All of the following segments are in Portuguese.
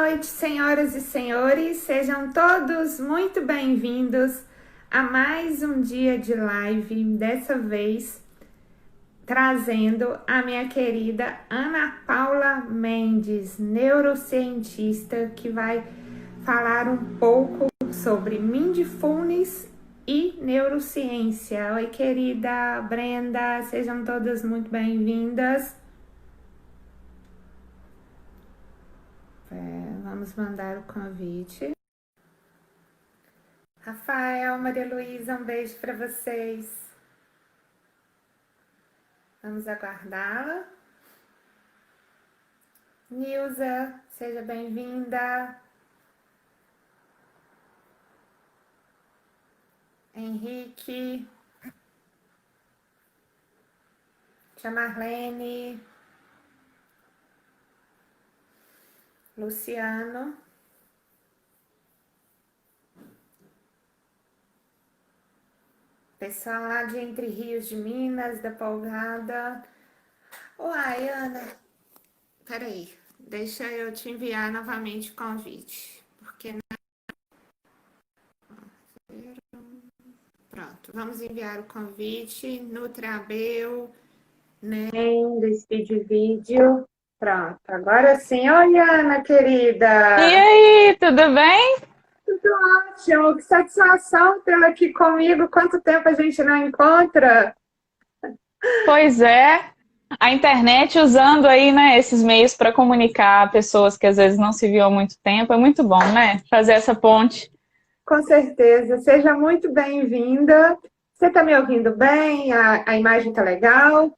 noite, senhoras e senhores, sejam todos muito bem-vindos a mais um dia de live, dessa vez trazendo a minha querida Ana Paula Mendes, neurocientista, que vai falar um pouco sobre mindfulness e neurociência. Oi, querida Brenda, sejam todas muito bem-vindas. Vamos mandar o convite. Rafael, Maria Luísa, um beijo para vocês. Vamos aguardá-la. Nilza, seja bem-vinda. Henrique. Tia Marlene. Luciano. Pessoal lá de Entre Rios de Minas, da Polgada. Uai, Ana, peraí, deixa eu te enviar novamente o convite, porque... Pronto, vamos enviar o convite no Trabel, né, desse vídeo. Pronto, agora sim. Oi, Ana, querida. E aí, tudo bem? Tudo ótimo, que satisfação tê-la aqui comigo. Quanto tempo a gente não encontra? Pois é, a internet usando aí, né, esses meios para comunicar pessoas que às vezes não se viam há muito tempo, é muito bom, né? Fazer essa ponte. Com certeza, seja muito bem-vinda. Você está me ouvindo bem? A imagem está legal?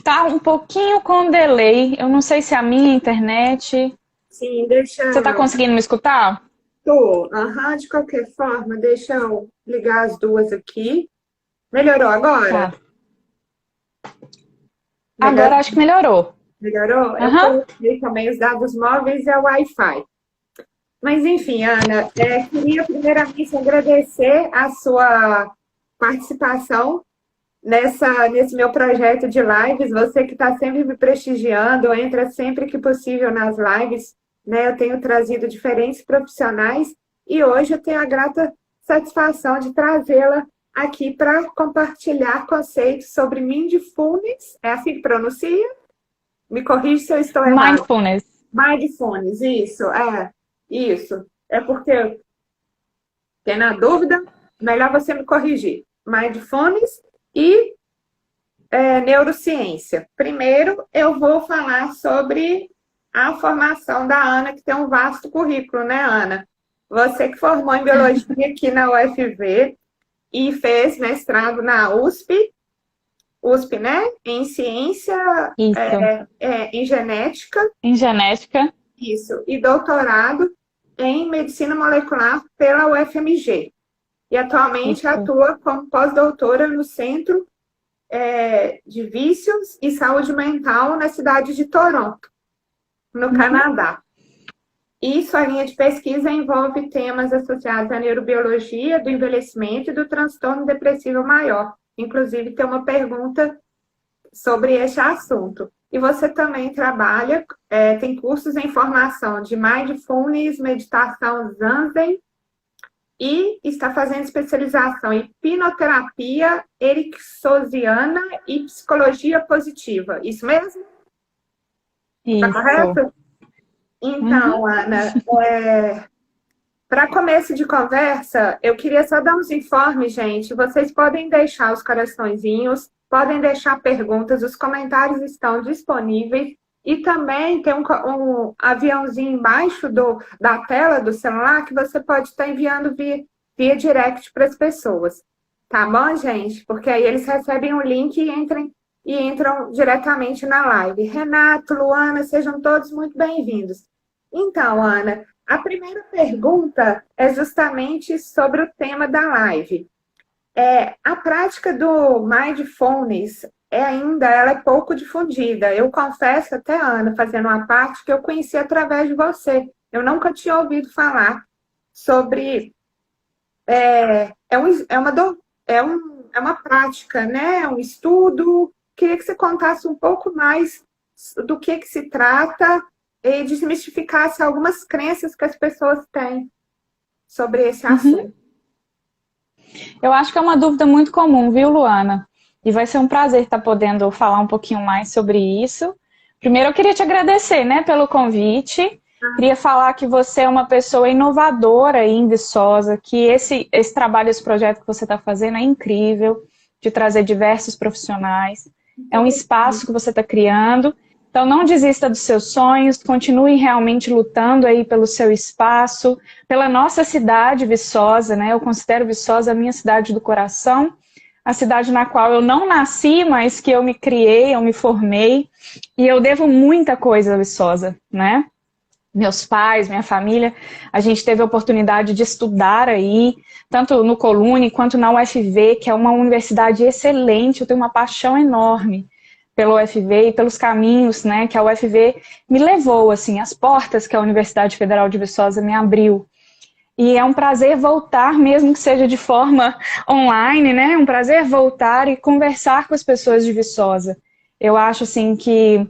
Tá um pouquinho com delay, eu não sei se é a minha internet. Sim, deixa. Você tá conseguindo me escutar? Tô. Aham, de qualquer forma, deixa eu ligar as duas aqui. Melhorou agora? Tá. Agora acho que melhorou. Melhorou? Eu Aham. coloquei também os dados móveis e a Wi-Fi. Mas, enfim, Ana, queria primeiramente agradecer a sua participação nesse meu projeto de lives. Você que está sempre me prestigiando, entra sempre que possível nas lives, né? Eu tenho trazido diferentes profissionais e hoje eu tenho a grata satisfação de trazê-la aqui para compartilhar conceitos sobre mindfulness. É assim que pronuncia? Me corrige se eu estou errado. Mindfulness. Mindfulness, isso. É porque, tem na dúvida, melhor você me corrigir. Mindfulness e neurociência. Primeiro, eu vou falar sobre a formação da Ana, que tem um vasto currículo, né, Ana? Você que formou em biologia aqui na UFV e fez mestrado na USP, né? Em ciência, Isso. em genética. Em genética. Isso, e doutorado em medicina molecular pela UFMG. E atualmente Isso. atua como pós-doutora no Centro de Vícios e Saúde Mental na cidade de Toronto, no Canadá. E sua linha de pesquisa envolve temas associados à neurobiologia, do envelhecimento e do transtorno depressivo maior. Inclusive, tem uma pergunta sobre este assunto. E você também trabalha, tem cursos em formação de Mindfulness, meditação Zazen, e está fazendo especialização em hipnoterapia ericksoniana e psicologia positiva. Isso mesmo? Está Isso. correto? Então, Ana, para começo de conversa, eu queria só dar uns informes, gente. Vocês podem deixar os coraçõezinhos, podem deixar perguntas, os comentários estão disponíveis. E também tem um aviãozinho embaixo da tela do celular que você pode estar enviando via direct para as pessoas. Tá bom, gente? Porque aí eles recebem o link e entram diretamente na live. Renato, Luana, sejam todos muito bem-vindos. Então, Ana, a primeira pergunta é justamente sobre o tema da live. A prática do mindfulness ela é pouco difundida. Eu confesso até, Ana, fazendo uma parte, que eu conheci através de você. Eu nunca tinha ouvido falar sobre... É uma prática, né? É um estudo. Queria que você contasse um pouco mais do que se trata e desmistificasse algumas crenças que as pessoas têm sobre esse assunto. Eu acho que é uma dúvida muito comum, viu, Luana? E vai ser um prazer estar podendo falar um pouquinho mais sobre isso. Primeiro, eu queria te agradecer, né, pelo convite. Queria falar que você é uma pessoa inovadora e Viçosa, que esse trabalho, esse projeto que você está fazendo é incrível, de trazer diversos profissionais. É um espaço que você está criando. Então, não desista dos seus sonhos, continue realmente lutando aí pelo seu espaço, pela nossa cidade Viçosa, né? Eu considero Viçosa a minha cidade do coração, a cidade na qual eu não nasci, mas que eu me criei, eu me formei, e eu devo muita coisa a Viçosa, né? Meus pais, minha família, a gente teve a oportunidade de estudar aí, tanto no Colune quanto na UFV, que é uma universidade excelente, eu tenho uma paixão enorme pela UFV e pelos caminhos, né, que a UFV me levou, assim, as portas que a Universidade Federal de Viçosa me abriu. E é um prazer voltar, mesmo que seja de forma online, né, é um prazer voltar e conversar com as pessoas de Viçosa. Eu acho, assim, que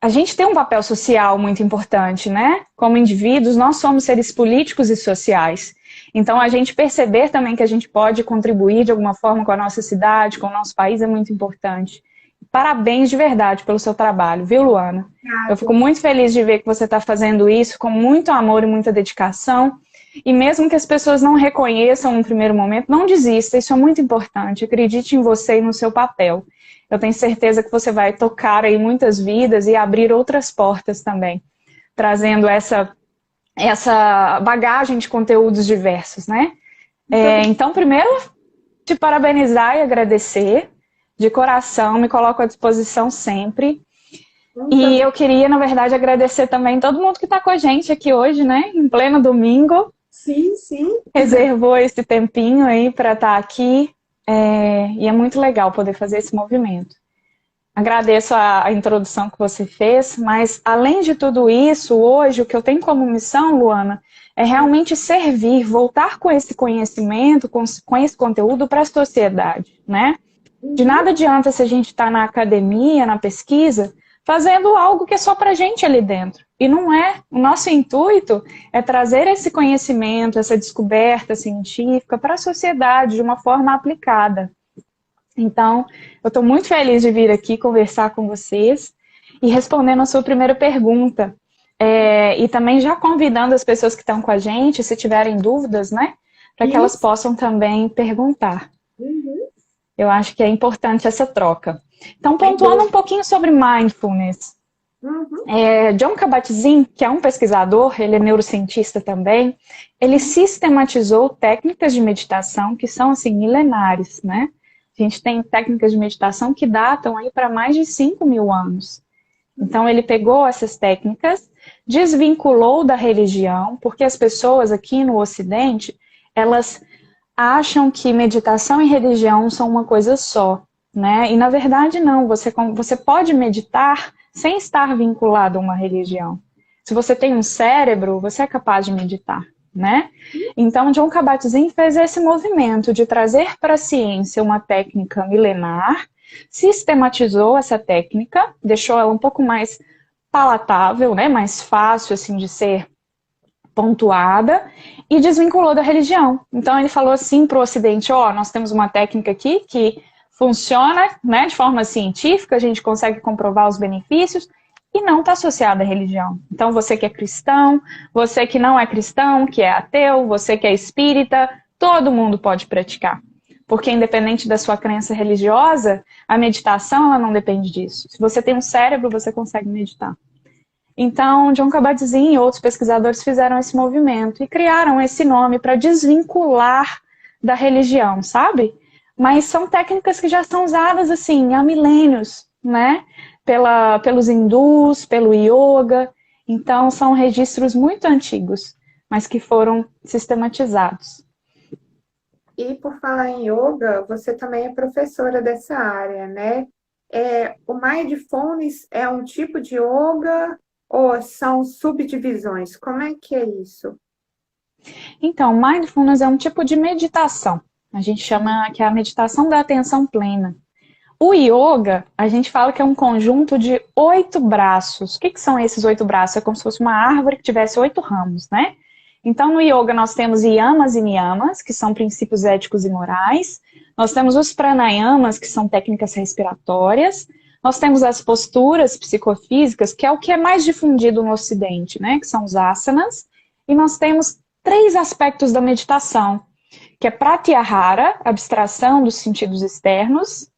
a gente tem um papel social muito importante, né? Como indivíduos, nós somos seres políticos e sociais. Então, a gente perceber também que a gente pode contribuir de alguma forma com a nossa cidade, com o nosso país, é muito importante. Parabéns de verdade pelo seu trabalho, viu, Luana? Eu fico muito feliz de ver que você está fazendo isso com muito amor e muita dedicação. E mesmo que as pessoas não reconheçam no primeiro momento, não desista, isso é muito importante. Acredite em você e no seu papel. Eu tenho certeza que você vai tocar aí muitas vidas e abrir outras portas também, trazendo essa bagagem de conteúdos diversos, né? Então, primeiro, te parabenizar e agradecer de coração, me coloco à disposição sempre. E eu queria, na verdade, agradecer também todo mundo que está com a gente aqui hoje, né? Em pleno domingo. Sim, sim. Reservou esse tempinho aí para estar aqui. E é muito legal poder fazer esse movimento. Agradeço a introdução que você fez, mas além de tudo isso, hoje o que eu tenho como missão, Luana, é realmente servir, voltar com esse conhecimento, com esse conteúdo para a sociedade, né? De nada adianta se a gente está na academia, na pesquisa, fazendo algo que é só para a gente ali dentro. E não é. O nosso intuito é trazer esse conhecimento, essa descoberta científica para a sociedade de uma forma aplicada. Então, eu estou muito feliz de vir aqui conversar com vocês e respondendo a sua primeira pergunta. E também já convidando as pessoas que estão com a gente, se tiverem dúvidas, né? Para que elas possam também perguntar. Eu acho que é importante essa troca. Então, pontuando um pouquinho sobre mindfulness. John Kabat-Zinn, que é um pesquisador, ele é neurocientista também, ele sistematizou técnicas de meditação que são, assim, milenares, né? A gente tem técnicas de meditação que datam aí para mais de 5.000 anos. Então, ele pegou essas técnicas, desvinculou da religião, porque as pessoas aqui no Ocidente, elas acham que meditação e religião são uma coisa só, né? E, na verdade, não. Você pode meditar sem estar vinculado a uma religião. Se você tem um cérebro, você é capaz de meditar, né? Então, John Kabat-Zinn fez esse movimento de trazer para a ciência uma técnica milenar, sistematizou essa técnica, deixou ela um pouco mais palatável, né? Mais fácil, assim, de ser pontuada, e desvinculou da religião. Então, ele falou assim para o Ocidente, nós temos uma técnica aqui que funciona, né, de forma científica, a gente consegue comprovar os benefícios e não está associada à religião. Então, você que é cristão, você que não é cristão, que é ateu, você que é espírita, todo mundo pode praticar. Porque independente da sua crença religiosa, a meditação ela não depende disso. Se você tem um cérebro, você consegue meditar. Então, John Kabat-Zinn e outros pesquisadores fizeram esse movimento e criaram esse nome para desvincular da religião, sabe? Mas são técnicas que já são usadas assim há milênios, né? Pelos hindus, pelo yoga. Então, são registros muito antigos, mas que foram sistematizados. E por falar em yoga, você também é professora dessa área, né? O Mindfulness é um tipo de yoga ou são subdivisões? Como é que é isso? Então, Mindfulness é um tipo de meditação. A gente chama que é a meditação da atenção plena. O yoga, a gente fala que é um conjunto de 8 braços. O que são esses 8 braços? É como se fosse uma árvore que tivesse 8 ramos, né? Então, no yoga, nós temos yamas e niyamas, que são princípios éticos e morais. Nós temos os pranayamas, que são técnicas respiratórias. Nós temos as posturas psicofísicas, que é o que é mais difundido no Ocidente, né? Que são os asanas. E nós temos 3 aspectos da meditação, que é pratyahara, abstração dos sentidos externos,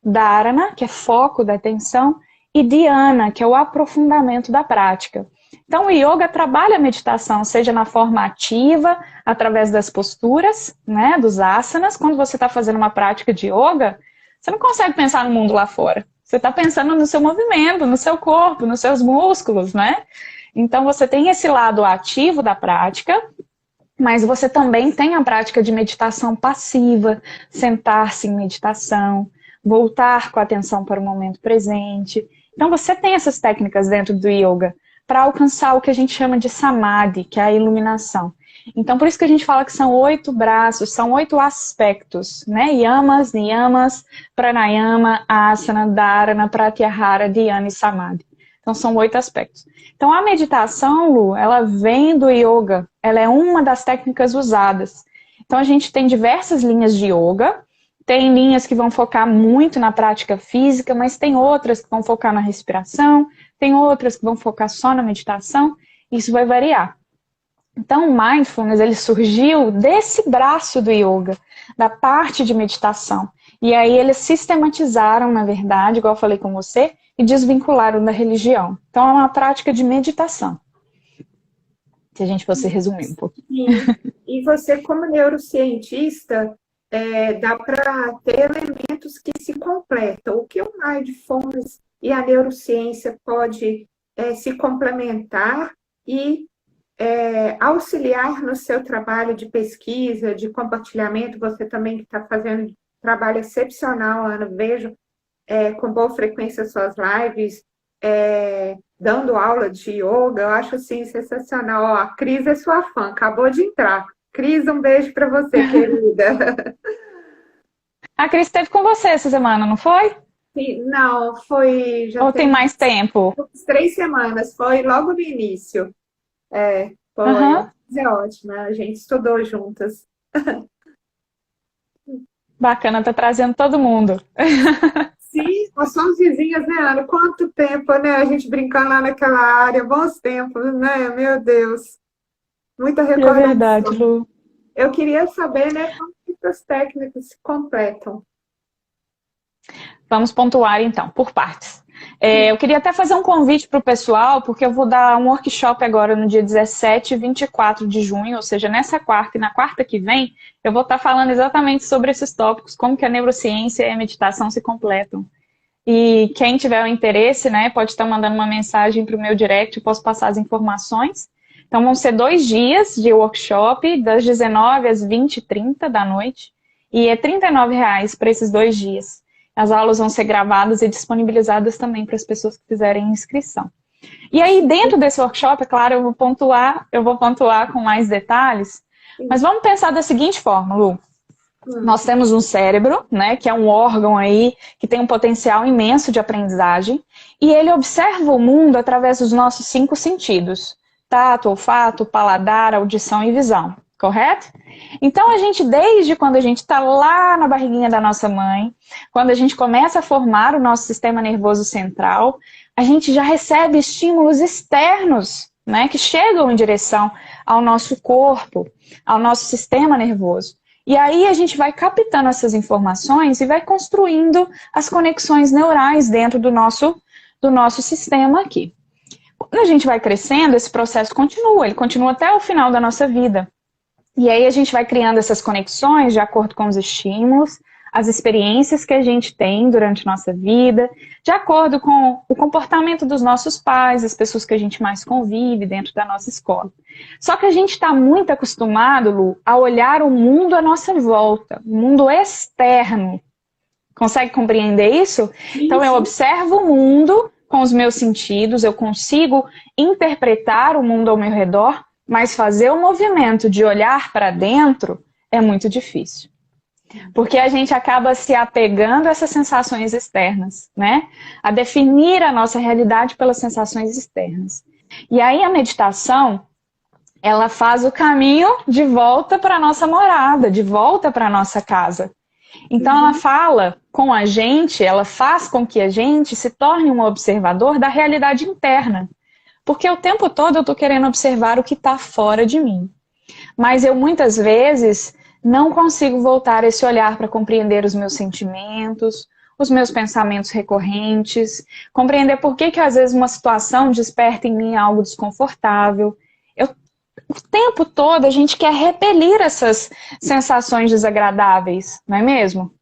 dharana, que é foco da atenção, e dhyana, que é o aprofundamento da prática. Então, o yoga trabalha a meditação, seja na forma ativa, através das posturas, né, dos asanas. Quando você está fazendo uma prática de yoga, você não consegue pensar no mundo lá fora. Você está pensando no seu movimento, no seu corpo, nos seus músculos, né? Então, você tem esse lado ativo da prática, mas você também tem a prática de meditação passiva, sentar-se em meditação, voltar com a atenção para o momento presente. Então, você tem essas técnicas dentro do yoga para alcançar o que a gente chama de samadhi, que é a iluminação. Então, por isso que a gente fala que são 8 braços, são 8 aspectos, né? Yamas, niyamas, pranayama, asana, dharana, pratyahara, dhyana e samadhi. Então, são 8 aspectos. Então, a meditação, Lu, ela vem do yoga, ela é uma das técnicas usadas. Então, a gente tem diversas linhas de yoga, tem linhas que vão focar muito na prática física, mas tem outras que vão focar na respiração, tem outras que vão focar só na meditação, isso vai variar. Então, o Mindfulness, ele surgiu desse braço do yoga, da parte de meditação. E aí eles sistematizaram, na verdade, igual eu falei com você, e desvincularam da religião. Então, é uma prática de meditação. Se a gente fosse resumir um pouquinho. Sim. E você, como neurocientista, dá para ter elementos que se completam. O que o Mindfulness e a neurociência pode se complementar e auxiliar no seu trabalho de pesquisa, de compartilhamento. Você também que está fazendo trabalho excepcional, Ana, vejo com boa frequência suas lives, dando aula de yoga, eu acho assim sensacional. Ó, a Cris é sua fã, acabou de entrar. Cris, um beijo para você, querida. A Cris esteve com você essa semana, não foi? Sim, não, foi... Ou tem mais tempo? 3 semanas, foi logo no início. Foi. Uhum. É ótimo, a gente estudou juntas. Bacana, tá trazendo todo mundo. Sim, nós somos vizinhas, né, Ana? Quanto tempo, né? A gente brincando lá naquela área, bons tempos, né? Meu Deus. Muita recordação. É verdade, Lu. Eu queria saber, né, como que essas técnicas se completam. Vamos pontuar, então, por partes. Eu queria até fazer um convite para o pessoal, porque eu vou dar um workshop agora no dia 17 e 24 de junho, ou seja, nessa quarta e na quarta que vem, eu vou estar falando exatamente sobre esses tópicos, como que a neurociência e a meditação se completam. E quem tiver o interesse, né, pode estar mandando uma mensagem para o meu direct, eu posso passar as informações. Então, vão ser 2 dias de workshop, das 19 às 20h30 da noite, e é R$ 39,00 para esses 2 dias. As aulas vão ser gravadas e disponibilizadas também para as pessoas que fizerem inscrição. E aí, dentro desse workshop, é claro, eu vou pontuar com mais detalhes, mas vamos pensar da seguinte forma, Lu. Nós temos um cérebro, né, que é um órgão aí que tem um potencial imenso de aprendizagem, e ele observa o mundo através dos nossos 5 sentidos: tato, olfato, paladar, audição e visão. Correto? Então, a gente, desde quando a gente está lá na barriguinha da nossa mãe, quando a gente começa a formar o nosso sistema nervoso central, a gente já recebe estímulos externos, né, que chegam em direção ao nosso corpo, ao nosso sistema nervoso. E aí a gente vai captando essas informações e vai construindo as conexões neurais dentro do nosso sistema aqui. Quando a gente vai crescendo, esse processo continua, ele continua até o final da nossa vida. E aí a gente vai criando essas conexões de acordo com os estímulos, as experiências que a gente tem durante a nossa vida, de acordo com o comportamento dos nossos pais, as pessoas que a gente mais convive dentro da nossa escola. Só que a gente está muito acostumado, Lu, a olhar o mundo à nossa volta, o mundo externo. Consegue compreender isso? Sim. Então eu observo o mundo com os meus sentidos, eu consigo interpretar o mundo ao meu redor, mas fazer o movimento de olhar para dentro é muito difícil. Porque a gente acaba se apegando a essas sensações externas, né? A definir a nossa realidade pelas sensações externas. E aí a meditação, ela faz o caminho de volta para a nossa morada, de volta para a nossa casa. Então ela fala com a gente, ela faz com que a gente se torne um observador da realidade interna. Porque o tempo todo eu estou querendo observar o que está fora de mim. Mas eu muitas vezes não consigo voltar esse olhar para compreender os meus sentimentos, os meus pensamentos recorrentes, compreender por que às vezes uma situação desperta em mim algo desconfortável. O tempo todo a gente quer repelir essas sensações desagradáveis, não é mesmo?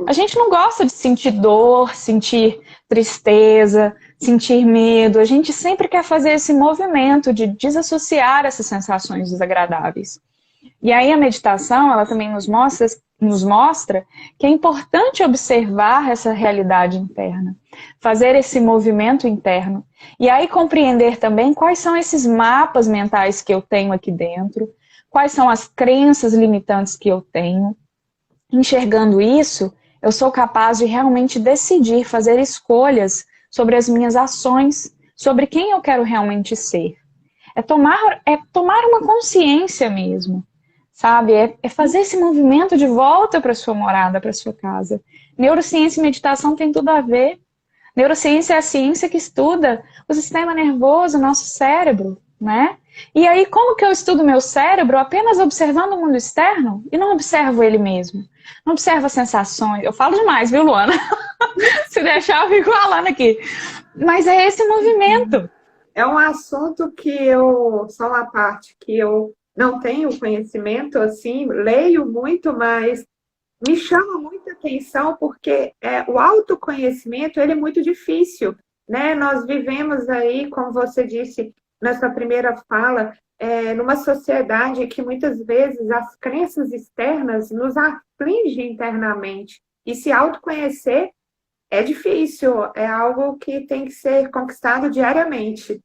A gente não gosta de sentir dor, sentir tristeza, sentir medo. A gente sempre quer fazer esse movimento de desassociar essas sensações desagradáveis. E aí a meditação, ela também nos mostra que é importante observar essa realidade interna, fazer esse movimento interno. E aí compreender também quais são esses mapas mentais que eu tenho aqui dentro, quais são as crenças limitantes que eu tenho. Enxergando isso, eu sou capaz de realmente decidir, fazer escolhas sobre as minhas ações, sobre quem eu quero realmente ser. É tomar uma consciência mesmo, sabe? É fazer esse movimento de volta para sua morada, para sua casa. Neurociência e meditação tem tudo a ver. Neurociência é a ciência que estuda o sistema nervoso, o nosso cérebro, né? E aí, como que eu estudo meu cérebro apenas observando o mundo externo e não observo ele mesmo? Não observo as sensações. Eu falo demais, viu, Luana? Se deixar, eu fico falando aqui. Mas é esse movimento. É um assunto que eu, só uma parte que eu não tenho conhecimento, assim, leio muito, mas me chama muita atenção porque o autoconhecimento ele é muito difícil, né? Nós vivemos aí, como você disse na sua primeira fala, numa sociedade que muitas vezes as crenças externas nos afligem internamente. E se autoconhecer é difícil, é algo que tem que ser conquistado diariamente.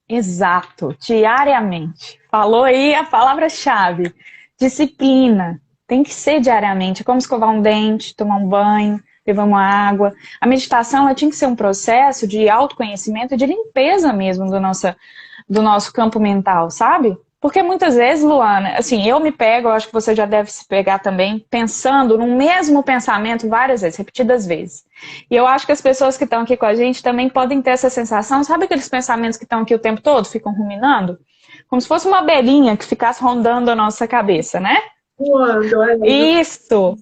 Exato, diariamente. Falou aí a palavra-chave. Disciplina. Tem que ser diariamente. É como escovar um dente, tomar um banho, beber uma água. A meditação ela tinha que ser um processo de autoconhecimento, de limpeza mesmo do nosso campo mental, sabe? Porque muitas vezes, Luana, assim, eu me pego, eu acho que você já deve se pegar também, pensando no mesmo pensamento várias vezes, repetidas vezes. E eu acho que as pessoas que estão aqui com a gente também podem ter essa sensação, sabe aqueles pensamentos que estão aqui o tempo todo, ficam ruminando? Como se fosse uma abelhinha que ficasse rondando a nossa cabeça, né? Quando, Isso!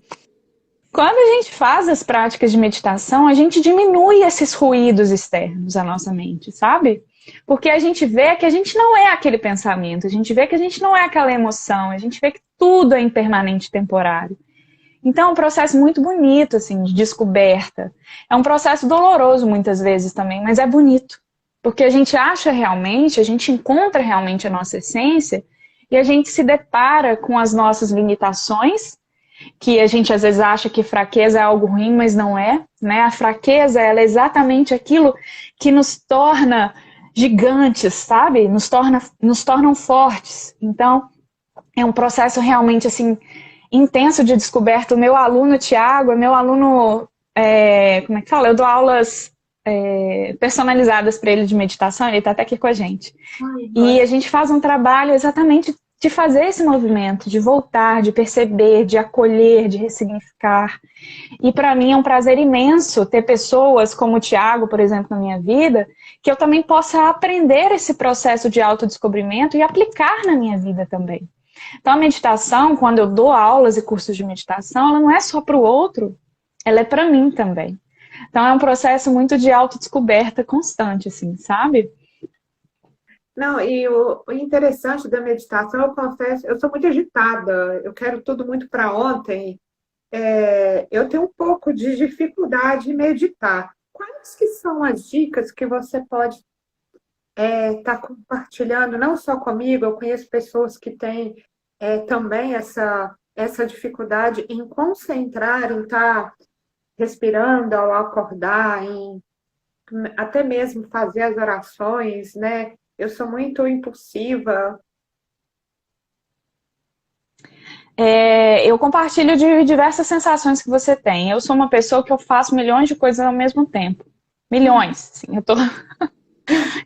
Quando a gente faz as práticas de meditação, a gente diminui esses ruídos externos à nossa mente, sabe? Porque a gente vê que a gente não é aquele pensamento, a gente vê que a gente não é aquela emoção, a gente vê que tudo é impermanente e temporário. Então é um processo muito bonito, assim, de descoberta. É um processo doloroso muitas vezes também, mas é bonito. Porque a gente acha realmente, a gente encontra realmente a nossa essência e a gente se depara com as nossas limitações, que a gente às vezes acha que fraqueza é algo ruim, mas não é, né? A fraqueza, ela é exatamente aquilo que nos torna gigantes, sabe? Nos tornam fortes. Então, é um processo realmente, assim, intenso de descoberta. O meu aluno, Tiago, é meu aluno, como é que fala? Eu dou aulas personalizadas para ele de meditação, ele está até aqui com a gente. E a gente faz um trabalho exatamente de fazer esse movimento, de voltar, de perceber, de acolher, de ressignificar. E para mim é um prazer imenso ter pessoas como o Tiago, por exemplo, na minha vida, que eu também possa aprender esse processo de autodescobrimento e aplicar na minha vida também. Então a meditação, quando eu dou aulas e cursos de meditação, ela não é só para o outro, ela é para mim também. Então é um processo muito de autodescoberta constante, assim, sabe? Não, e o interessante da meditação, eu confesso, eu sou muito agitada, eu quero tudo muito para ontem. Eu tenho um pouco de dificuldade em meditar. Quais que são as dicas que você pode estar compartilhando, não só comigo, eu conheço pessoas que têm também essa dificuldade em concentrar, em estar respirando ao acordar, em até mesmo fazer as orações, né? Eu sou muito impulsiva. eu compartilho de diversas sensações que você tem. Eu sou uma pessoa que eu faço milhões de coisas ao mesmo tempo. Milhões, assim, eu tô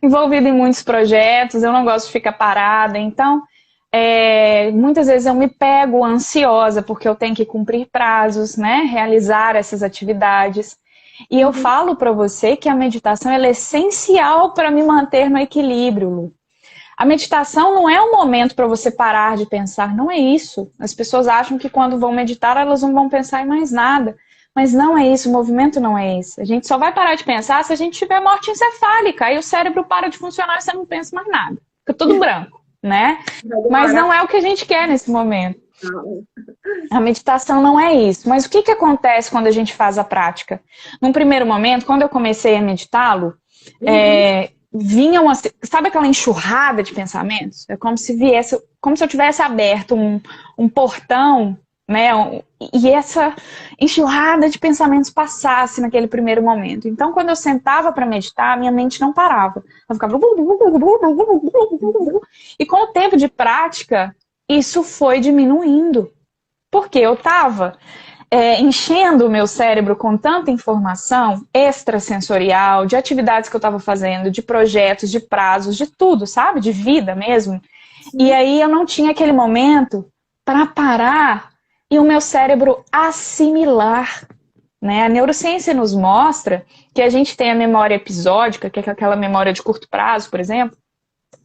envolvida em muitos projetos, eu não gosto de ficar parada, então muitas vezes eu me pego ansiosa porque eu tenho que cumprir prazos, né, realizar essas atividades. E eu falo para você que a meditação ela é essencial para me manter no equilíbrio, Lu. A meditação não é um momento para você parar de pensar, não é isso. As pessoas acham que quando vão meditar elas não vão pensar em mais nada. Mas não é isso, o movimento não é esse. A gente só vai parar de pensar se a gente tiver morte encefálica. Aí o cérebro para de funcionar e você não pensa mais nada. Fica tudo branco, né? Mas não é o que a gente quer nesse momento. A meditação não é isso. Mas o que acontece quando a gente faz a prática? Num primeiro momento, quando eu comecei a meditá-lo, vinha uma... Sabe aquela enxurrada de pensamentos? É como se viesse... Como se eu tivesse aberto um portão, né? E essa enxurrada de pensamentos passasse naquele primeiro momento. Então, quando eu sentava para meditar, minha mente não parava. Ela ficava... E com o tempo de prática, isso foi diminuindo. Porque eu estava enchendo o meu cérebro com tanta informação extrasensorial, de atividades que eu estava fazendo, de projetos, de prazos, de tudo, sabe? De vida mesmo. E aí eu não tinha aquele momento para parar e o meu cérebro assimilar. Né? A neurociência nos mostra que a gente tem a memória episódica, que é aquela memória de curto prazo, por exemplo.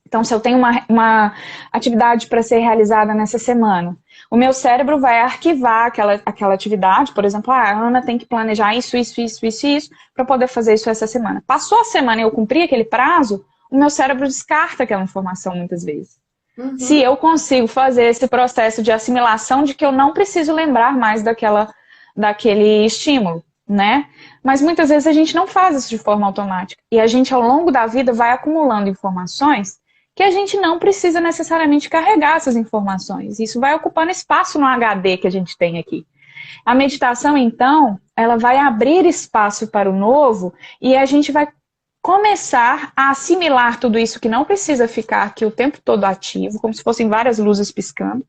Então, se eu tenho uma atividade para ser realizada nessa semana, o meu cérebro vai arquivar aquela atividade, por exemplo, a Ana tem que planejar isso, para poder fazer isso essa semana. Passou a semana e eu cumpri aquele prazo, o meu cérebro descarta aquela informação muitas vezes. Se eu consigo fazer esse processo de assimilação de que eu não preciso lembrar mais daquele estímulo, né? Mas muitas vezes a gente não faz isso de forma automática. E a gente, ao longo da vida, vai acumulando informações que a gente não precisa necessariamente carregar essas informações. Isso vai ocupando espaço no HD que a gente tem aqui. A meditação, então, ela vai abrir espaço para o novo e a gente vai começar a assimilar tudo isso que não precisa ficar aqui o tempo todo ativo, como se fossem várias luzes piscando.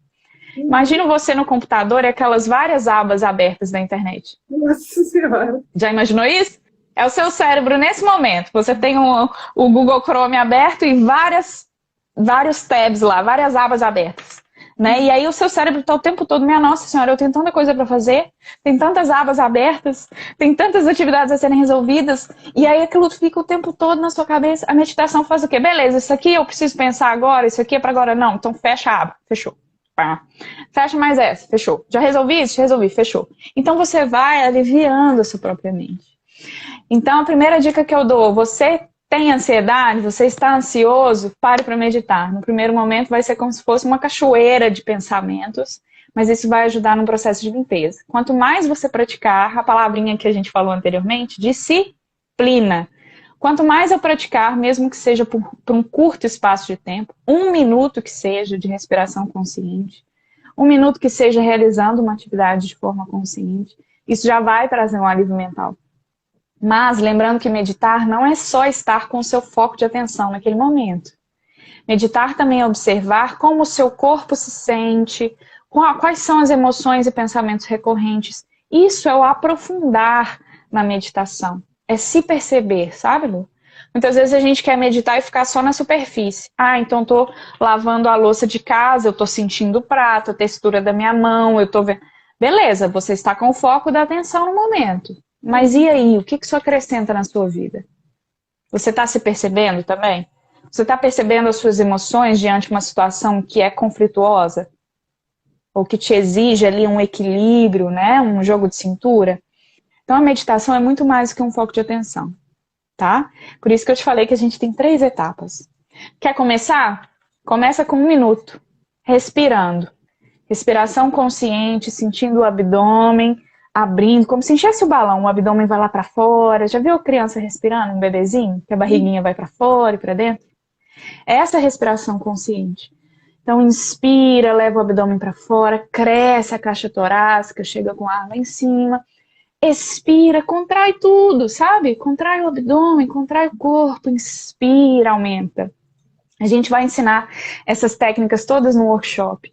Imagina você no computador e aquelas várias abas abertas da internet. Nossa Senhora! Já imaginou isso? É o seu cérebro nesse momento. Você tem o Google Chrome aberto e vários tabs lá, várias abas abertas. Né? E aí o seu cérebro está o tempo todo, minha nossa senhora, eu tenho tanta coisa para fazer, tem tantas abas abertas, tem tantas atividades a serem resolvidas, e aí aquilo fica o tempo todo na sua cabeça. A meditação faz o quê? Beleza, isso aqui eu preciso pensar agora, isso aqui é para agora. Não, então fecha a aba, fechou. Fecha mais essa, fechou. Já resolvi isso? Resolvi, fechou. Então você vai aliviando a sua própria mente. Então a primeira dica que eu dou, você tem ansiedade, você está ansioso, pare para meditar. No primeiro momento vai ser como se fosse uma cachoeira de pensamentos, mas isso vai ajudar no processo de limpeza. Quanto mais você praticar, a palavrinha que a gente falou anteriormente, disciplina. Quanto mais eu praticar, mesmo que seja por um curto espaço de tempo, 1 minuto que seja de respiração consciente, 1 minuto que seja realizando uma atividade de forma consciente, isso já vai trazer um alívio mental. Mas lembrando que meditar não é só estar com o seu foco de atenção naquele momento. Meditar também é observar como o seu corpo se sente, quais são as emoções e pensamentos recorrentes. Isso é o aprofundar na meditação. É se perceber, sabe, Lu? Muitas vezes a gente quer meditar e ficar só na superfície. Ah, então eu tô lavando a louça de casa, eu tô sentindo o prato, a textura da minha mão, eu tô vendo... Beleza, você está com o foco da atenção no momento. Mas e aí, o que isso acrescenta na sua vida? Você está se percebendo também? Você está percebendo as suas emoções diante de uma situação que é conflituosa? Ou que te exige ali um equilíbrio, né? Um jogo de cintura? Então a meditação é muito mais que um foco de atenção, tá? Por isso que eu te falei que a gente tem 3 etapas. Quer começar? Começa com 1 minuto, respirando. Respiração consciente, sentindo o abdômen, abrindo, como se enchesse o balão, o abdômen vai lá para fora. Já viu a criança respirando, um bebezinho? Que a barriguinha vai para fora e para dentro? É essa respiração consciente. Então inspira, leva o abdômen para fora, cresce a caixa torácica, chega com ar lá em cima. Expira, contrai tudo, sabe? Contrai o abdômen, contrai o corpo, inspira, aumenta. A gente vai ensinar essas técnicas todas no workshop.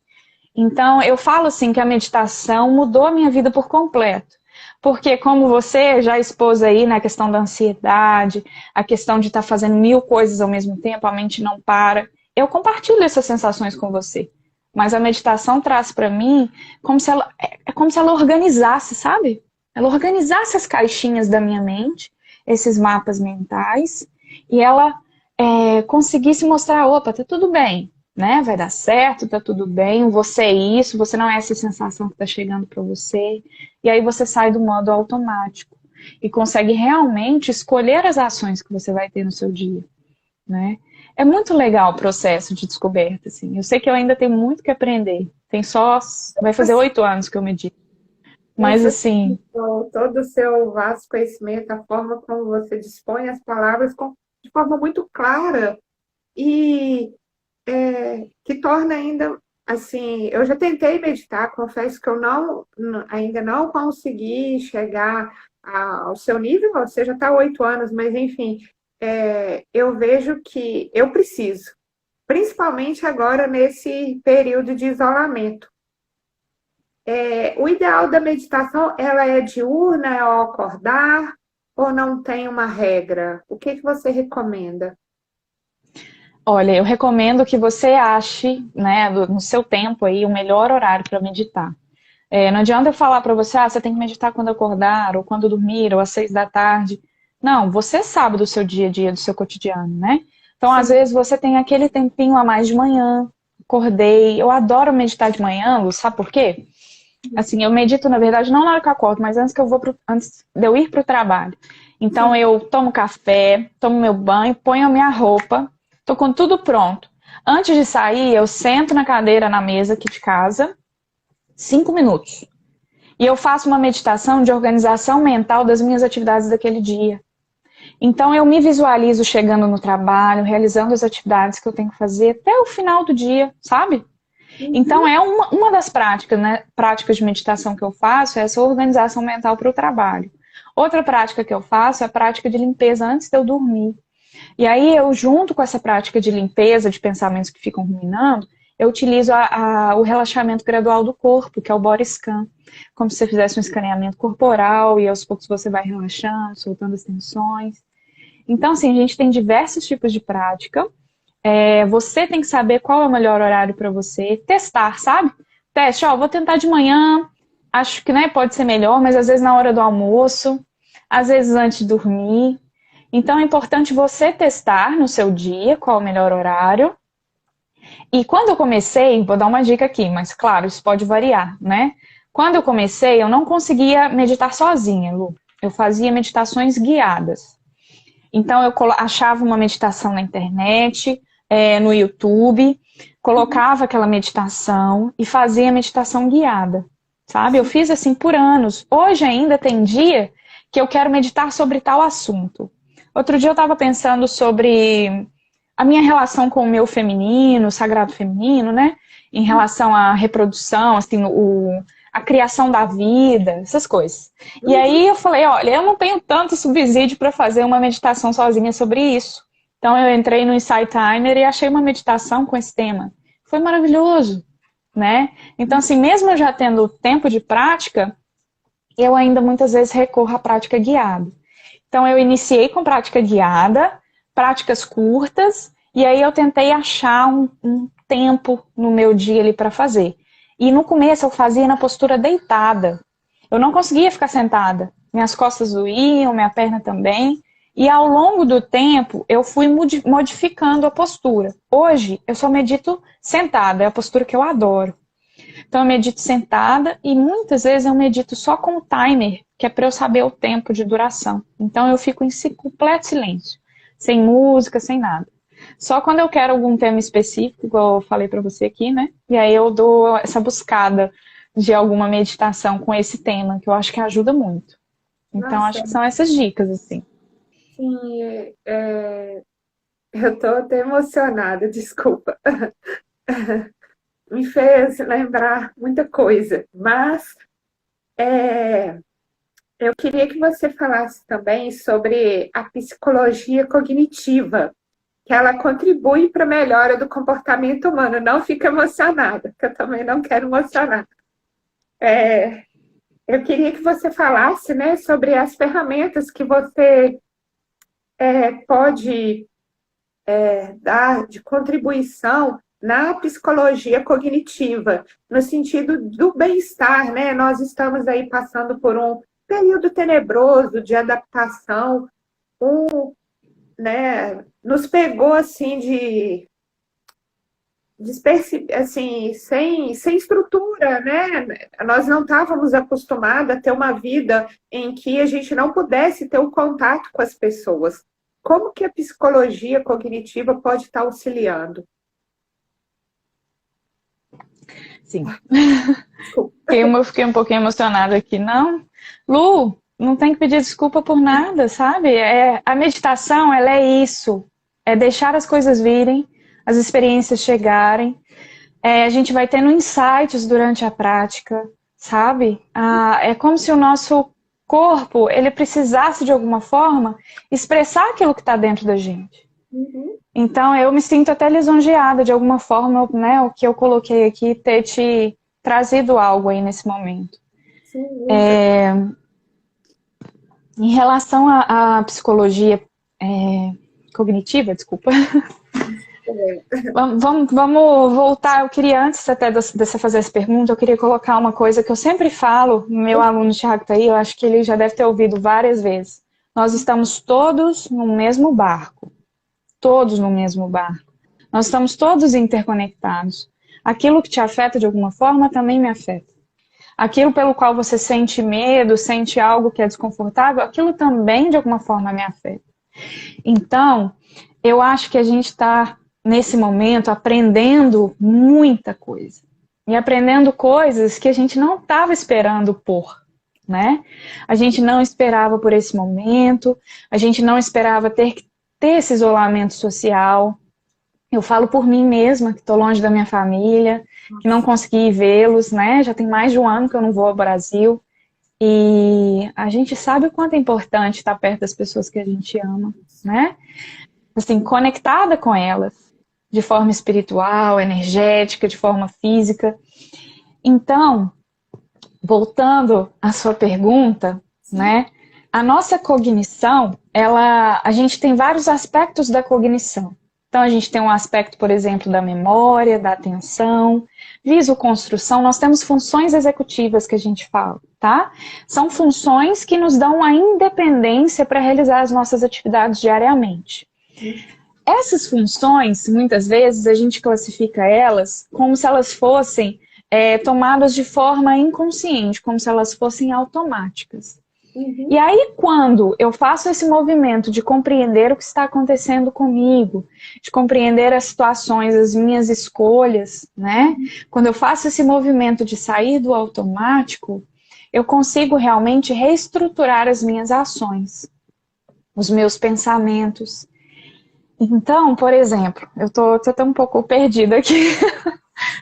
Então, eu falo assim que a meditação mudou a minha vida por completo. Porque como você já expôs aí na questão da ansiedade, a questão de estar fazendo mil coisas ao mesmo tempo, a mente não para, eu compartilho essas sensações com você. Mas a meditação traz para mim como se ela, é como se ela organizasse, sabe? Ela organizasse as caixinhas da minha mente, esses mapas mentais, e ela conseguisse mostrar, opa, tá tudo bem, né? Vai dar certo, tá tudo bem, você é isso, você não é essa sensação que tá chegando para você. E aí você sai do modo automático e consegue realmente escolher as ações que você vai ter no seu dia, né? É muito legal o processo de descoberta, assim. Eu sei que eu ainda tenho muito que aprender. Vai fazer 8 anos que eu medito. Mas Você assim, todo o seu vasto conhecimento, a forma como você dispõe as palavras de forma muito clara e que torna ainda assim. Eu já tentei meditar, confesso que eu ainda não consegui chegar ao seu nível. Você já está há 8 anos, mas enfim, eu vejo que eu preciso, principalmente agora nesse período de isolamento. O ideal da meditação, ela é diurna, é ao acordar, ou não tem uma regra? O que você recomenda? olha, eu recomendo que você ache, né, no seu tempo aí, o melhor horário para meditar. Não adianta eu falar para você, você tem que meditar quando acordar, ou quando dormir, ou às 6 da tarde. Não, você sabe do seu dia a dia, do seu cotidiano, né? Então, às Sim. vezes, você tem aquele tempinho a mais de manhã, acordei. Eu adoro meditar de manhã, Lu, sabe por quê? Assim, eu medito, na verdade, não na hora que eu acordo, mas antes de eu ir para o trabalho. Então, eu tomo café, tomo meu banho, ponho a minha roupa, tô com tudo pronto. Antes de sair, eu sento na cadeira, na mesa aqui de casa, 5 minutos. E eu faço uma meditação de organização mental das minhas atividades daquele dia. Então eu me visualizo chegando no trabalho, realizando as atividades que eu tenho que fazer até o final do dia, sabe? Então é uma das práticas, né? Práticas de meditação que eu faço é essa organização mental para o trabalho. Outra prática que eu faço é a prática de limpeza antes de eu dormir. E aí eu, junto com essa prática de limpeza de pensamentos que ficam ruminando, eu utilizo o relaxamento gradual do corpo, que é o body scan. Como se você fizesse um escaneamento corporal e aos poucos você vai relaxando, soltando as tensões. Então, assim, a gente tem diversos tipos de prática. Você tem que saber qual é o melhor horário para você. Testar, sabe? Teste, vou tentar de manhã, acho que, né, pode ser melhor, mas às vezes na hora do almoço, às vezes antes de dormir. Então é importante você testar no seu dia qual é o melhor horário. E quando eu comecei, vou dar uma dica aqui, mas claro, isso pode variar, né? Quando eu comecei, eu não conseguia meditar sozinha, Lu. Eu fazia meditações guiadas. Então eu achava uma meditação na internet, no YouTube, colocava aquela meditação e fazia a meditação guiada, sabe? Eu fiz assim por anos. Hoje ainda tem dia que eu quero meditar sobre tal assunto. Outro dia eu estava pensando sobre a minha relação com o meu feminino, o sagrado feminino, né? Em relação à reprodução, assim, a criação da vida, essas coisas. E aí eu falei, olha, eu não tenho tanto subsídio para fazer uma meditação sozinha sobre isso. Então eu entrei no Insight Timer e achei uma meditação com esse tema. Foi maravilhoso, né? Então, assim, mesmo eu já tendo tempo de prática, eu ainda muitas vezes recorro à prática guiada. Então eu iniciei com prática guiada, práticas curtas, e aí eu tentei achar um tempo no meu dia ali para fazer. E no começo eu fazia na postura deitada. Eu não conseguia ficar sentada. Minhas costas doíam, minha perna também. E ao longo do tempo eu fui modificando a postura. Hoje eu só medito sentada, é a postura que eu adoro. Então eu medito sentada e muitas vezes eu medito só com o timer, que é para eu saber o tempo de duração. Então eu fico em completo silêncio, sem música, sem nada. Só quando eu quero algum tema específico, igual eu falei para você aqui, né? E aí eu dou essa buscada de alguma meditação com esse tema, que eu acho que ajuda muito. Então acho Nossa, que são essas dicas, assim. sim, eu estou até emocionada, desculpa. Me fez lembrar muita coisa, mas eu queria que você falasse também sobre a psicologia cognitiva, que ela contribui para a melhora do comportamento humano. Não fica emocionada, que eu também não quero emocionar. Eu queria que você falasse, né, sobre as ferramentas que você pode dar de contribuição na psicologia cognitiva, no sentido do bem-estar, né? Nós estamos aí passando por um período tenebroso de adaptação, né? Nos pegou assim assim, sem estrutura, né? Nós não estávamos acostumados a ter uma vida em que a gente não pudesse ter um contato com as pessoas. Como que a psicologia cognitiva pode estar auxiliando? Sim. Eu fiquei um pouquinho emocionada aqui. Não, Lu, não tem que pedir desculpa por nada, sabe? A meditação, ela é isso. É deixar as coisas virem, as experiências chegarem. A gente vai tendo insights durante a prática, sabe? É como se o nosso corpo, ele precisasse de alguma forma expressar aquilo que está dentro da gente. Uhum. Então eu me sinto até lisonjeada de alguma forma, né? O que eu coloquei aqui, ter te trazido algo aí nesse momento. Sim, em relação à psicologia cognitiva, desculpa. Vamos voltar. Eu queria, antes até de você fazer essa pergunta, eu queria colocar uma coisa que eu sempre falo, meu aluno Thiago está aí, eu acho que ele já deve ter ouvido várias vezes. Nós estamos todos no mesmo barco. Todos no mesmo barco. Nós estamos todos interconectados. Aquilo que te afeta de alguma forma também me afeta. Aquilo pelo qual você sente medo, sente algo que é desconfortável, aquilo também de alguma forma me afeta. Então, eu acho que a gente está, nesse momento, aprendendo muita coisa. E aprendendo coisas que a gente não estava esperando por, né? A gente não esperava por esse momento, a gente não esperava ter esse isolamento social. Eu falo por mim mesma, que estou longe da minha família, que não consegui vê-los, né? Já tem mais de um ano que eu não vou ao Brasil. E a gente sabe o quanto é importante estar perto das pessoas que a gente ama, né? Assim, conectada com elas, de forma espiritual, energética, de forma física. Então, voltando à sua pergunta, né? A nossa cognição, a gente tem vários aspectos da cognição. Então, a gente tem um aspecto, por exemplo, da memória, da atenção, visoconstrução. Nós temos funções executivas que a gente fala, tá? São funções que nos dão a independência para realizar as nossas atividades diariamente. Essas funções, muitas vezes, a gente classifica elas como se elas fossem tomadas de forma inconsciente, como se elas fossem automáticas. Uhum. E aí, quando eu faço esse movimento de compreender o que está acontecendo comigo, de compreender as situações, as minhas escolhas, né? Quando eu faço esse movimento de sair do automático, eu consigo realmente reestruturar as minhas ações, os meus pensamentos. Então, por exemplo, eu tô até um pouco perdida aqui,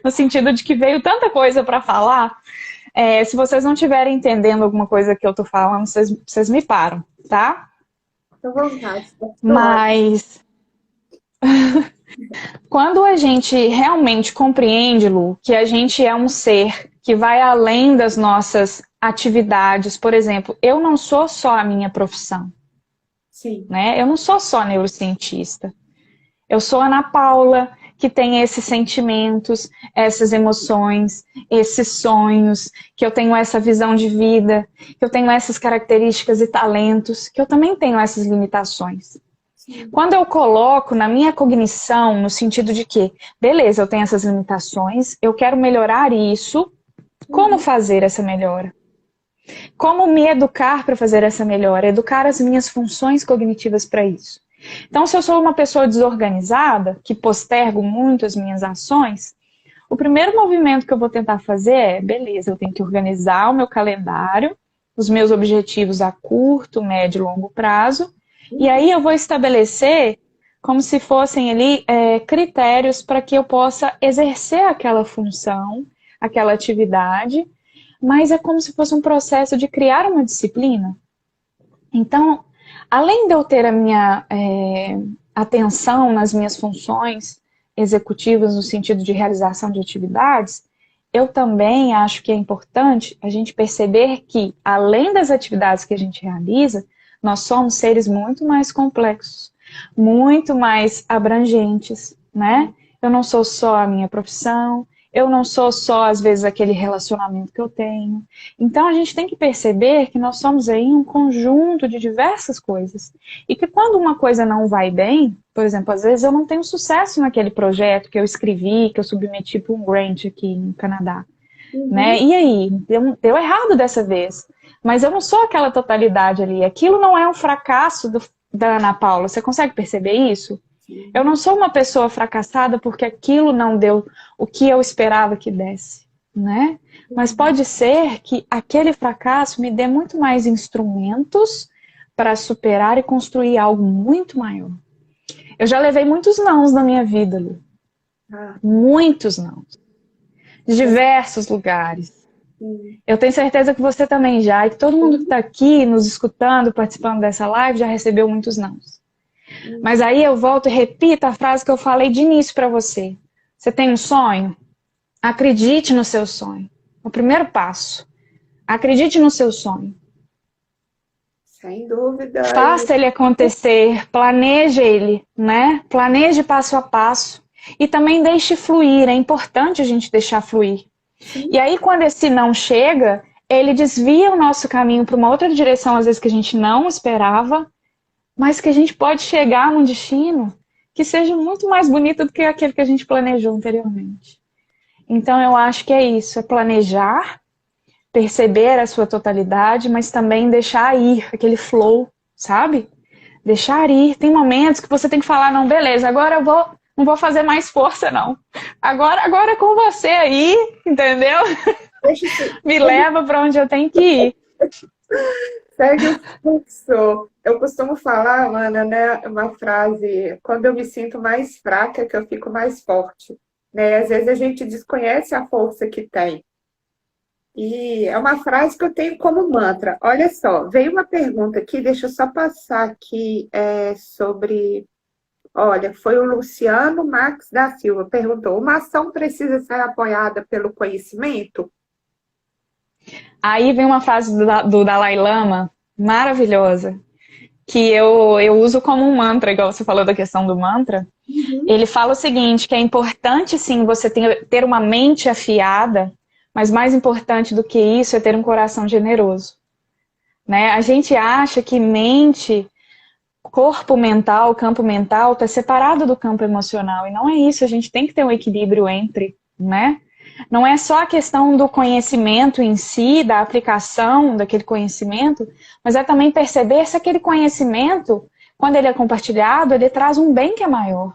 no sentido de que veio tanta coisa para falar. Se vocês não estiverem entendendo alguma coisa que eu tô falando, vocês me param, tá? Tô à vontade. Mas quando a gente realmente compreende, Lu, que a gente é um ser que vai além das nossas atividades, por exemplo, eu não sou só a minha profissão. Sim. Né? Eu não sou só neurocientista. Eu sou Ana Paula, que tem esses sentimentos, essas emoções, esses sonhos, que eu tenho essa visão de vida, que eu tenho essas características e talentos, que eu também tenho essas limitações. Sim. Quando eu coloco na minha cognição, no sentido de que, beleza, eu tenho essas limitações, eu quero melhorar isso, como fazer essa melhora? Como me educar para fazer essa melhora? Educar as minhas funções cognitivas para isso. Então, se eu sou uma pessoa desorganizada, que postergo muito as minhas ações, o primeiro movimento que eu vou tentar fazer beleza, eu tenho que organizar o meu calendário, os meus objetivos a curto, médio e longo prazo, e aí eu vou estabelecer como se fossem ali critérios para que eu possa exercer aquela função, aquela atividade, mas é como se fosse um processo de criar uma disciplina. Então, além de eu ter atenção nas minhas funções executivas no sentido de realização de atividades, eu também acho que é importante a gente perceber que, além das atividades que a gente realiza, nós somos seres muito mais complexos, muito mais abrangentes, né? Eu não sou só a minha profissão, eu não sou só, às vezes, aquele relacionamento que eu tenho. Então, a gente tem que perceber que nós somos aí um conjunto de diversas coisas. E que quando uma coisa não vai bem, por exemplo, às vezes eu não tenho sucesso naquele projeto que eu escrevi, que eu submeti para um grant aqui no Canadá. Né? E aí? Deu errado dessa vez. Mas eu não sou aquela totalidade ali. Aquilo não é um fracasso da Ana Paula. Você consegue perceber isso? Eu não sou uma pessoa fracassada porque aquilo não deu o que eu esperava que desse, né? Mas pode ser que aquele fracasso me dê muito mais instrumentos para superar e construir algo muito maior. Eu já levei muitos nãos na minha vida, Lu. Muitos nãos. De diversos lugares. Eu tenho certeza que você também já, e que todo mundo que está aqui nos escutando, participando dessa live, já recebeu muitos nãos. Mas aí eu volto e repito a frase que eu falei de início para você. Você tem um sonho? Acredite no seu sonho. O primeiro passo. Acredite no seu sonho. Sem dúvida. Faça ele acontecer. Planeje ele, né? Planeje passo a passo. E também deixe fluir. É importante a gente deixar fluir. Sim. E aí, quando esse não chega, ele desvia o nosso caminho para uma outra direção, às vezes que a gente não esperava, mas que a gente pode chegar num destino que seja muito mais bonito do que aquele que a gente planejou anteriormente. Então, eu acho que é isso, é planejar, perceber a sua totalidade, mas também deixar ir, aquele flow, sabe? Deixar ir. Tem momentos que você tem que falar, não, beleza, agora eu não vou fazer mais força, não. Agora é com você aí, entendeu? Me leva para onde eu tenho que ir. Segue o fluxo. Eu costumo falar, Ana, né, uma frase, quando eu me sinto mais fraca, que eu fico mais forte. Né? Às vezes a gente desconhece a força que tem. E é uma frase que eu tenho como mantra. Olha só, veio uma pergunta aqui, deixa eu só passar aqui sobre... Olha, foi o Luciano Max da Silva, perguntou, uma ação precisa ser apoiada pelo conhecimento? Aí vem uma frase do Dalai Lama, maravilhosa, que eu uso como um mantra, igual você falou da questão do mantra. Ele fala o seguinte, que é importante sim você ter uma mente afiada, mas mais importante do que isso é ter um coração generoso. Né? A gente acha que mente, corpo mental, campo mental está separado do campo emocional, e não é isso, a gente tem que ter um equilíbrio entre, né? Não é só a questão do conhecimento em si, da aplicação daquele conhecimento, mas é também perceber se aquele conhecimento, quando ele é compartilhado, ele traz um bem que é maior,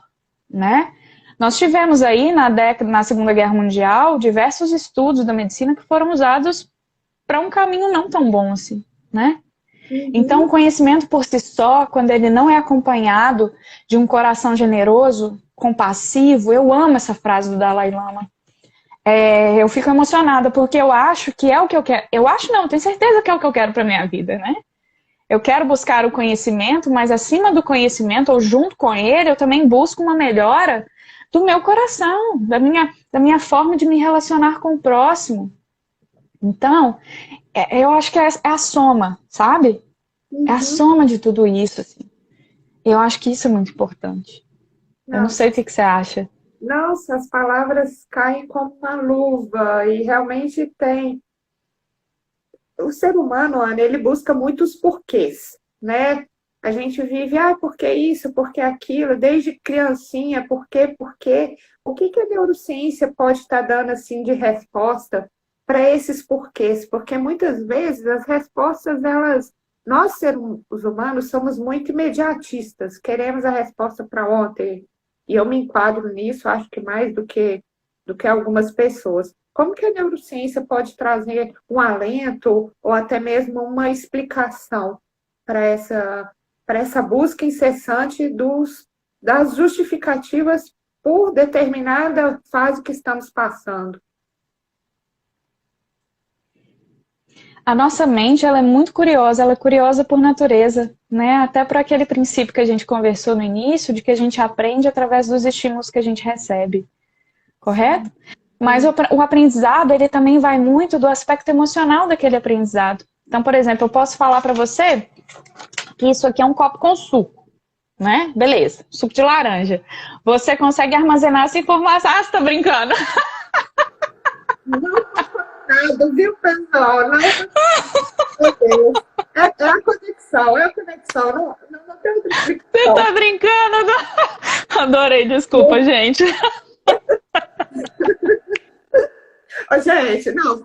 né? Nós tivemos aí na Segunda Guerra Mundial diversos estudos da medicina que foram usados para um caminho não tão bom assim, né? Então o conhecimento por si só, quando ele não é acompanhado de um coração generoso, compassivo, eu amo essa frase do Dalai Lama. Eu fico emocionada, porque eu acho que é o que eu quero. Eu acho não, tenho certeza que é o que eu quero para minha vida, né? Eu quero buscar o conhecimento, mas acima do conhecimento, ou junto com ele, eu também busco uma melhora do meu coração, da minha forma de me relacionar com o próximo. Então, eu acho que é a soma, sabe? É a soma de tudo isso, assim. Eu acho que isso é muito importante. Eu não sei o que você acha. Nossa, as palavras caem como uma luva e realmente tem. O ser humano, Ana, ele busca muitos porquês, né? A gente vive, por que isso, por que aquilo, desde criancinha, por quê, por quê? O que a neurociência pode estar dando assim de resposta para esses porquês? Porque muitas vezes as respostas, nós seres humanos somos muito imediatistas, queremos a resposta para ontem. E eu me enquadro nisso, acho que mais do que algumas pessoas. Como que a neurociência pode trazer um alento ou até mesmo uma explicação para essa busca incessante das justificativas por determinada fase que estamos passando? A nossa mente, ela é muito curiosa, ela é curiosa por natureza, né? Até por aquele princípio que a gente conversou no início, de que a gente aprende através dos estímulos que a gente recebe, correto? Mas o aprendizado, ele também vai muito do aspecto emocional daquele aprendizado. Então, por exemplo, eu posso falar para você que isso aqui é um copo com suco, né? Beleza, suco de laranja. Você consegue armazenar essa informação. Ah, você tá brincando? Não nada, viu, pessoal? Não, meu Deus. É a conexão, é a conexão. Não tem outra explicação. Você tá brincando? Adorei, desculpa, gente. Ô, gente, não.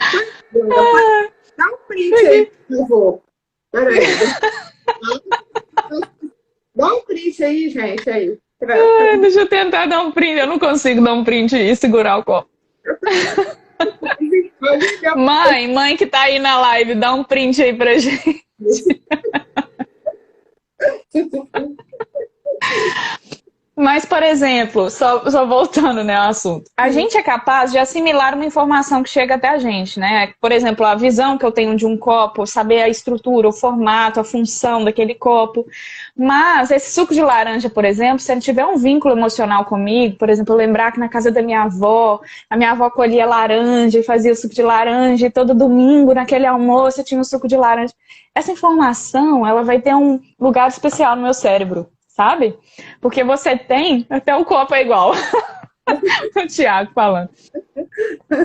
Dá um print aí, por favor. Peraí. Dá um print aí, gente. Aí. Deixa eu tentar dar um print. Eu não consigo dar um print e segurar o copo. Mãe que tá aí na live, dá um print aí pra gente. Mas, por exemplo, só voltando, né, ao assunto. A gente é capaz de assimilar uma informação que chega até a gente, né? Por exemplo, a visão que eu tenho de um copo, saber a estrutura, o formato, a função daquele copo. Mas esse suco de laranja, por exemplo, se ele tiver um vínculo emocional comigo, por exemplo, eu lembrar que na casa da minha avó, a minha avó colhia laranja e fazia suco de laranja, e todo domingo, naquele almoço, tinha um suco de laranja. Essa informação, ela vai ter um lugar especial no meu cérebro. Sabe? Porque você tem, até o copo é igual, o Thiago falando.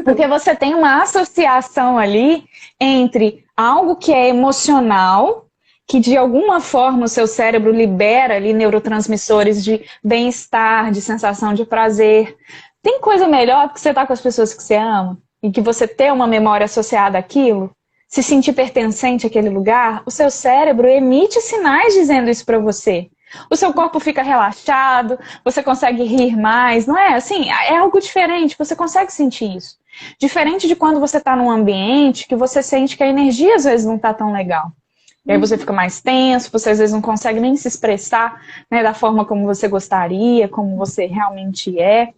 Porque você tem uma associação ali entre algo que é emocional, que de alguma forma o seu cérebro libera ali neurotransmissores de bem-estar, de sensação de prazer. Tem coisa melhor do que você estar com as pessoas que você ama e que você ter uma memória associada àquilo? Se sentir pertencente àquele lugar, o seu cérebro emite sinais dizendo isso para você. O seu corpo fica relaxado, você consegue rir mais, não é? Assim, é algo diferente, você consegue sentir isso. Diferente de quando você está num ambiente que você sente que a energia às vezes não está tão legal. E aí você fica mais tenso, você às vezes não consegue nem se expressar, né, da forma como você gostaria, como você realmente é.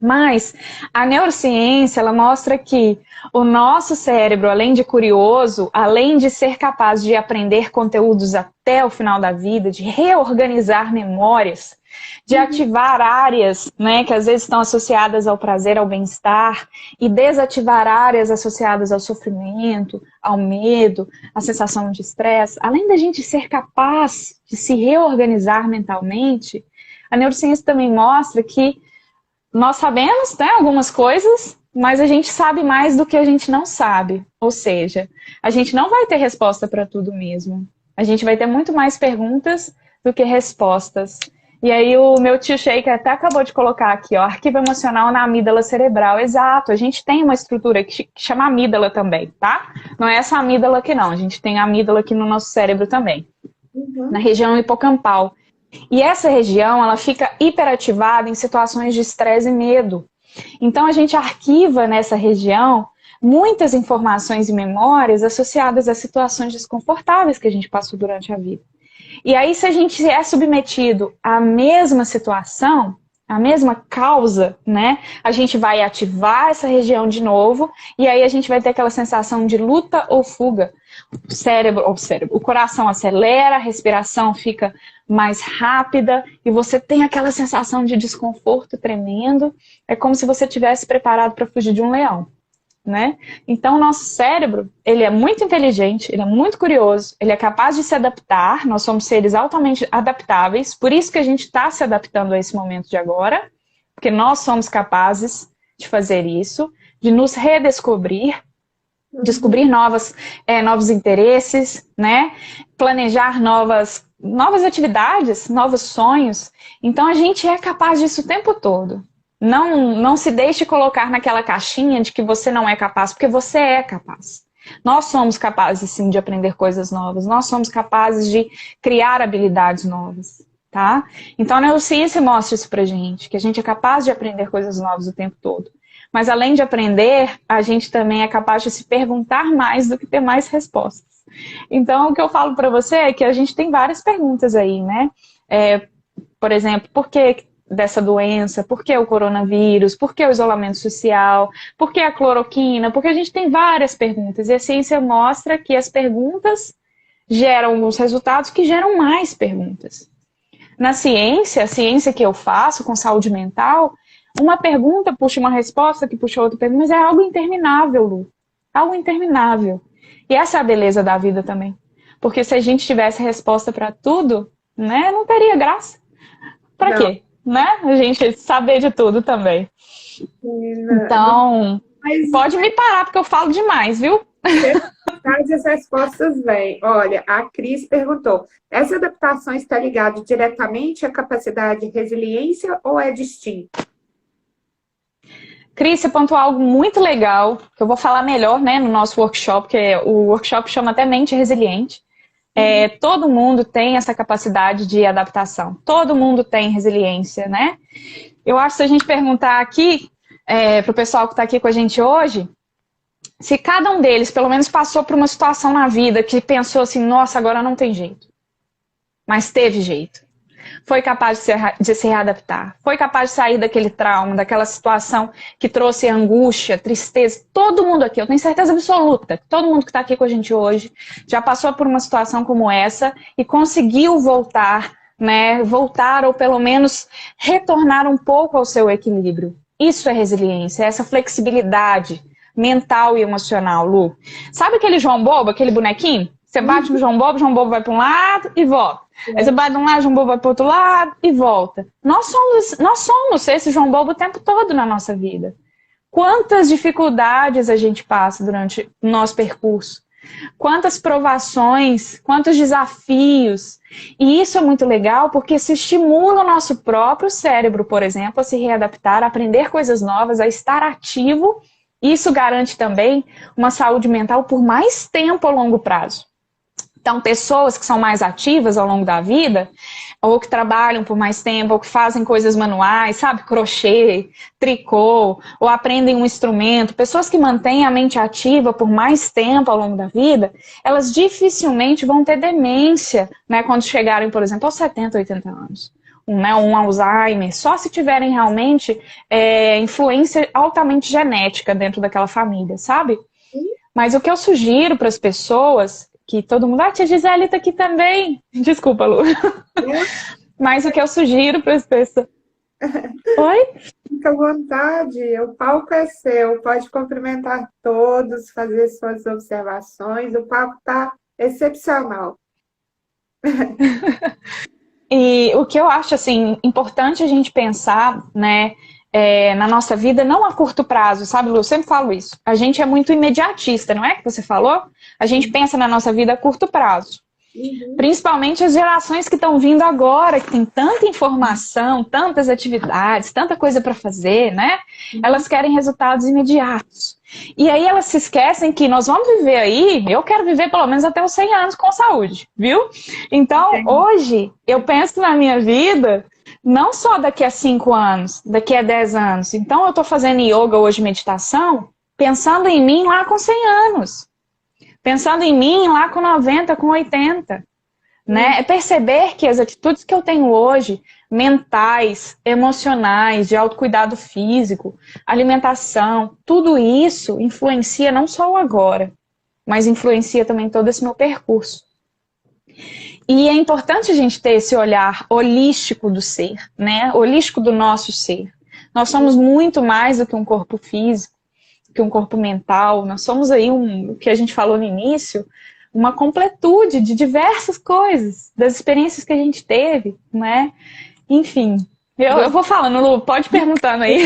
Mas a neurociência, ela mostra que o nosso cérebro, além de curioso, além de ser capaz de aprender conteúdos até o final da vida, de reorganizar memórias, de ativar áreas, né, que às vezes estão associadas ao prazer, ao bem-estar, e desativar áreas associadas ao sofrimento, ao medo, à sensação de estresse, além da gente ser capaz de se reorganizar mentalmente, a neurociência também mostra que nós sabemos, né, algumas coisas, mas a gente sabe mais do que a gente não sabe. Ou seja, a gente não vai ter resposta para tudo mesmo. A gente vai ter muito mais perguntas do que respostas. E aí o meu tio Sheik até acabou de colocar aqui, ó, arquivo emocional na amígdala cerebral. Exato, a gente tem uma estrutura que chama amígdala também, tá? Não é essa amígdala aqui não, a gente tem a amígdala aqui no nosso cérebro também, na região hipocampal. E essa região, ela fica hiperativada em situações de estresse e medo. Então, a gente arquiva nessa região muitas informações e memórias associadas a situações desconfortáveis que a gente passou durante a vida. E aí, se a gente é submetido à mesma situação, à mesma causa, né, a gente vai ativar essa região de novo, e aí a gente vai ter aquela sensação de luta ou fuga. O coração acelera, a respiração fica mais rápida e você tem aquela sensação de desconforto tremendo. É como se você estivesse preparado para fugir de um leão, né? Então, o nosso cérebro, ele é muito inteligente, ele é muito curioso, ele é capaz de se adaptar, nós somos seres altamente adaptáveis, por isso que a gente está se adaptando a esse momento de agora, porque nós somos capazes de fazer isso, de nos redescobrir, descobrir novos interesses, né? Planejar novas atividades, novos sonhos. Então a gente é capaz disso o tempo todo. Não se deixe colocar naquela caixinha de que você não é capaz, porque você é capaz. Nós somos capazes sim de aprender coisas novas, nós somos capazes de criar habilidades novas, tá? Então a neurociência mostra isso pra gente, que a gente é capaz de aprender coisas novas o tempo todo. Mas além de aprender, a gente também é capaz de se perguntar mais do que ter mais respostas. Então, o que eu falo para você é que a gente tem várias perguntas aí, né? Por exemplo, por que dessa doença? Por que o coronavírus? Por que o isolamento social? Por que a cloroquina? Porque a gente tem várias perguntas e a ciência mostra que as perguntas geram alguns resultados que geram mais perguntas. Na ciência, a ciência que eu faço com saúde mental, uma pergunta puxa uma resposta que puxa outra pergunta, mas é algo interminável, Lu. Algo interminável. E essa é a beleza da vida também. Porque se a gente tivesse resposta para tudo, né, não teria graça. Para quê? Né? A gente saber de tudo também. Então, pode me parar, porque eu falo demais, viu? As respostas vêm. Olha, a Cris perguntou: essa adaptação está ligada diretamente à capacidade de resiliência ou é distinta? Cris, você pontuou algo muito legal, que eu vou falar melhor, né, no nosso workshop, que o workshop chama até Mente Resiliente. Todo mundo tem essa capacidade de adaptação. Todo mundo tem resiliência, né? Eu acho que se a gente perguntar aqui, para o pessoal que está aqui com a gente hoje, se cada um deles, pelo menos, passou por uma situação na vida que pensou assim, nossa, agora não tem jeito. Mas teve jeito. Foi capaz de se readaptar. Foi capaz de sair daquele trauma, daquela situação que trouxe angústia, tristeza. Todo mundo aqui, eu tenho certeza absoluta, que todo mundo que está aqui com a gente hoje já passou por uma situação como essa e conseguiu voltar, né? Voltar ou pelo menos retornar um pouco ao seu equilíbrio. Isso é resiliência, é essa flexibilidade mental e emocional, Lu. Sabe aquele João Bobo, aquele bonequinho? Você bate no João Bobo vai para um lado e volta. Aí você bate de um lado, João Bobo vai para o outro lado e volta. Nós somos esse João Bobo o tempo todo na nossa vida. Quantas dificuldades a gente passa durante o nosso percurso. Quantas provações, quantos desafios. E isso é muito legal porque se estimula o nosso próprio cérebro, por exemplo, a se readaptar, a aprender coisas novas, a estar ativo. Isso garante também uma saúde mental por mais tempo a longo prazo. Então, pessoas que são mais ativas ao longo da vida, ou que trabalham por mais tempo, ou que fazem coisas manuais, sabe? Crochê, tricô, ou aprendem um instrumento, pessoas que mantêm a mente ativa por mais tempo ao longo da vida, elas dificilmente vão ter demência, né? Quando chegarem, por exemplo, aos 70, 80 anos. Um Alzheimer, só se tiverem realmente influência altamente genética dentro daquela família, sabe? Mas o que eu sugiro para as pessoas, que todo mundo, tia Gisele tá aqui também. Desculpa, Lu. Mas o que eu sugiro para as pessoas... Oi? Fica à vontade, o palco é seu, pode cumprimentar todos, fazer suas observações, o palco está excepcional. E o que eu acho, assim, importante a gente pensar, né, na nossa vida, não a curto prazo, sabe, Lu? Eu sempre falo isso. A gente é muito imediatista, não é que você falou? A gente pensa na nossa vida a curto prazo. Principalmente as gerações que estão vindo agora, que tem tanta informação, tantas atividades, tanta coisa para fazer, né? Elas querem resultados imediatos. E aí elas se esquecem que nós vamos viver aí, eu quero viver pelo menos até os 100 anos com saúde, viu? Então, hoje, eu penso na minha vida, não só daqui a 5 anos, daqui a 10 anos. Então, eu estou fazendo yoga hoje, meditação, pensando em mim lá com 100 anos. Pensando em mim lá com 90, com 80. Né? É perceber que as atitudes que eu tenho hoje, mentais, emocionais, de autocuidado físico, alimentação, tudo isso influencia não só o agora, mas influencia também todo esse meu percurso. E é importante a gente ter esse olhar holístico do ser, né? Holístico do nosso ser. Nós somos muito mais do que um corpo físico, que um corpo mental, nós somos aí o que a gente falou no início, uma completude de diversas coisas, das experiências que a gente teve, né? Enfim, eu vou falando, Lu, pode ir perguntando aí.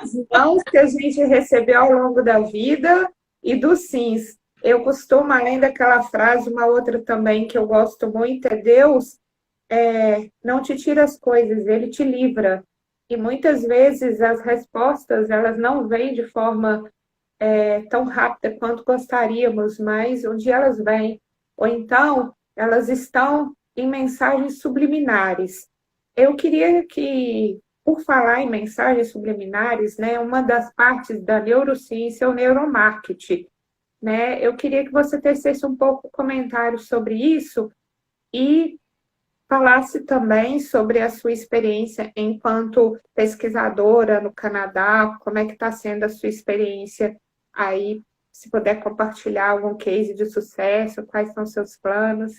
Os nãos que a gente recebeu ao longo da vida e dos sims. Eu costumo, além daquela frase, uma outra também que eu gosto muito é Deus não te tira as coisas, Ele te livra. E muitas vezes as respostas, elas não vêm de forma tão rápida quanto gostaríamos, mas onde elas vêm, ou então elas estão em mensagens subliminares. Eu queria que, por falar em mensagens subliminares, né, uma das partes da neurociência é o neuromarketing, né? Eu queria que você tecesse um pouco de comentário sobre isso e falasse também sobre a sua experiência enquanto pesquisadora no Canadá, como é que está sendo a sua experiência aí, se puder compartilhar algum case de sucesso, quais são os seus planos.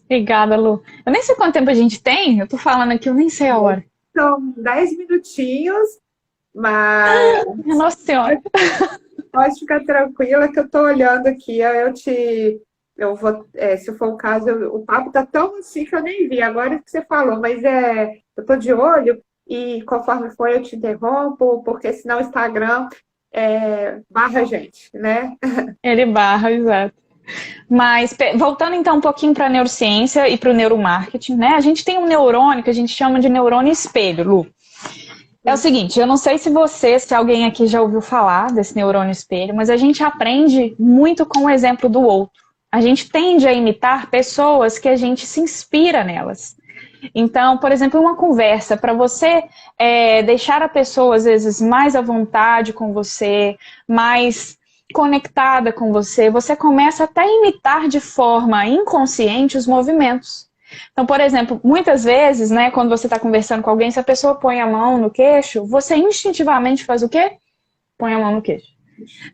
Obrigada, Lu. Eu nem sei quanto tempo a gente tem, eu tô falando aqui, eu nem sei a hora. São 10 minutinhos, mas Nossa Senhora. pode ficar tranquila que eu estou olhando aqui, eu vou, se for o caso, o papo tá tão assim que eu nem vi, agora que você falou, mas eu estou de olho e conforme for eu te interrompo, porque senão o Instagram barra a gente, né? Ele barra, exato. Mas, voltando então um pouquinho para a neurociência e para o neuromarketing, né? A gente tem um neurônio que a gente chama de neurônio espelho, Lu. É o seguinte, eu não sei se alguém aqui já ouviu falar desse neurônio espelho, mas a gente aprende muito com o exemplo do outro. A gente tende a imitar pessoas que a gente se inspira nelas. Então, por exemplo, uma conversa, para você deixar a pessoa, às vezes, mais à vontade com você, mais conectada com você, você começa até a imitar de forma inconsciente os movimentos. Então, por exemplo, muitas vezes, né, quando você está conversando com alguém, se a pessoa põe a mão no queixo, você instintivamente faz o quê? Põe a mão no queixo.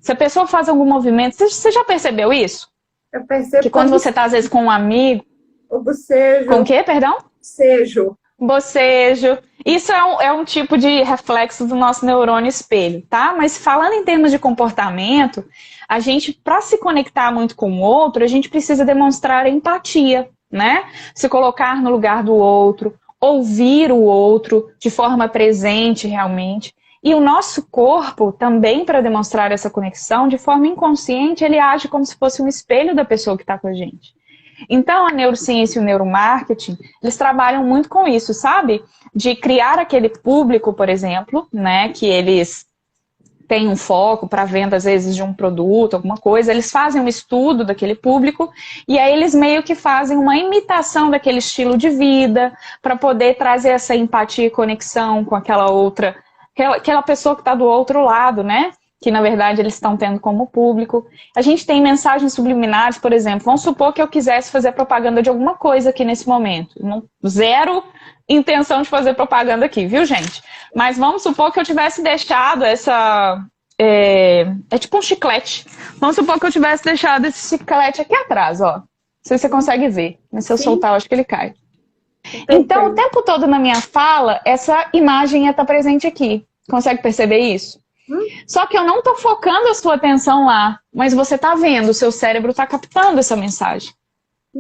Se a pessoa faz algum movimento, você já percebeu isso? Eu percebo que quando você está, às vezes, com um amigo... O bocejo. Com o quê, perdão? Bocejo. Bocejo. Isso é um tipo de reflexo do nosso neurônio espelho, tá? Mas falando em termos de comportamento, a gente, para se conectar muito com o outro, a gente precisa demonstrar empatia, né? Se colocar no lugar do outro, ouvir o outro de forma presente realmente. E o nosso corpo, também para demonstrar essa conexão, de forma inconsciente, ele age como se fosse um espelho da pessoa que está com a gente. Então, a neurociência e o neuromarketing, eles trabalham muito com isso, sabe? De criar aquele público, por exemplo, né? Que eles têm um foco para venda, às vezes, de um produto, alguma coisa. Eles fazem um estudo daquele público e aí eles meio que fazem uma imitação daquele estilo de vida para poder trazer essa empatia e conexão com aquela outra, aquela pessoa que está do outro lado, né? Que na verdade eles estão tendo como público. A gente tem mensagens subliminares, por exemplo, vamos supor que eu quisesse fazer propaganda de alguma coisa aqui nesse momento. Zero intenção de fazer propaganda aqui, viu, gente? Mas vamos supor que eu tivesse deixado essa... É tipo um chiclete. Vamos supor que eu tivesse deixado esse chiclete aqui atrás, ó. Não sei se você consegue ver, mas se eu soltar, eu acho que ele cai. Então, o tempo todo na minha fala, essa imagem ia estar presente aqui. Consegue perceber isso? Só que eu não estou focando a sua atenção lá, mas você está vendo, o seu cérebro está captando essa mensagem.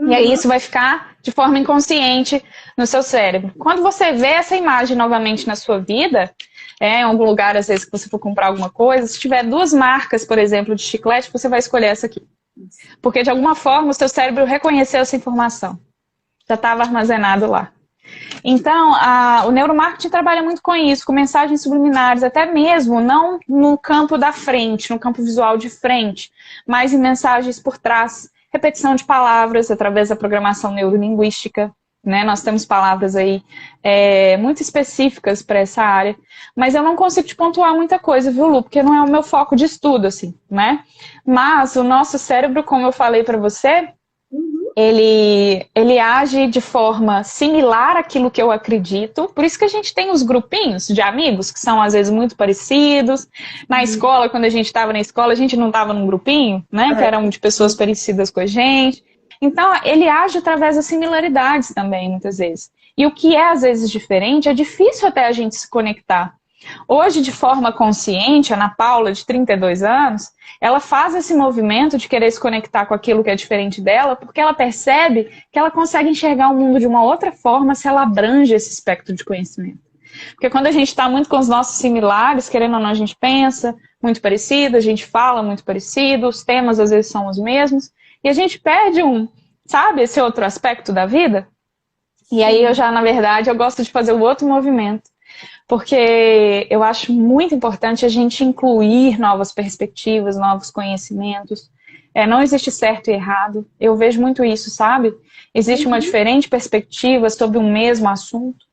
E aí isso vai ficar de forma inconsciente no seu cérebro. Quando você vê essa imagem novamente na sua vida, em algum lugar, às vezes, que você for comprar alguma coisa, se tiver duas marcas, por exemplo, de chiclete, você vai escolher essa aqui. Porque, de alguma forma, o seu cérebro reconheceu essa informação. Já estava armazenado lá. Então, o neuromarketing trabalha muito com isso, com mensagens subliminares, até mesmo não no campo da frente, no campo visual de frente, mas em mensagens por trás, repetição de palavras através da programação neurolinguística, né? Nós temos palavras aí muito específicas para essa área, mas eu não consigo te pontuar muita coisa, viu, Lu? Porque não é o meu foco de estudo, assim, né? Mas o nosso cérebro, como eu falei para você, ele age de forma similar àquilo que eu acredito. Por isso que a gente tem os grupinhos de amigos, que são às vezes muito parecidos. Na escola, quando a gente estava na escola, a gente não estava num grupinho, né? Que eram de pessoas parecidas com a gente. Então, ele age através das similaridades também, muitas vezes. E o que é às vezes diferente, é difícil até a gente se conectar. Hoje, de forma consciente, a Ana Paula, de 32 anos, ela faz esse movimento de querer se conectar com aquilo que é diferente dela, porque ela percebe que ela consegue enxergar o mundo de uma outra forma se ela abrange esse espectro de conhecimento. Porque quando a gente está muito com os nossos similares, querendo ou não, a gente pensa muito parecido, a gente fala muito parecido, os temas às vezes são os mesmos, e a gente perde sabe, esse outro aspecto da vida? E aí na verdade, eu gosto de fazer o outro movimento. Porque eu acho muito importante a gente incluir novas perspectivas, novos conhecimentos. Não existe certo e errado. Eu vejo muito isso, sabe? Existe uma diferente perspectiva sobre um mesmo assunto.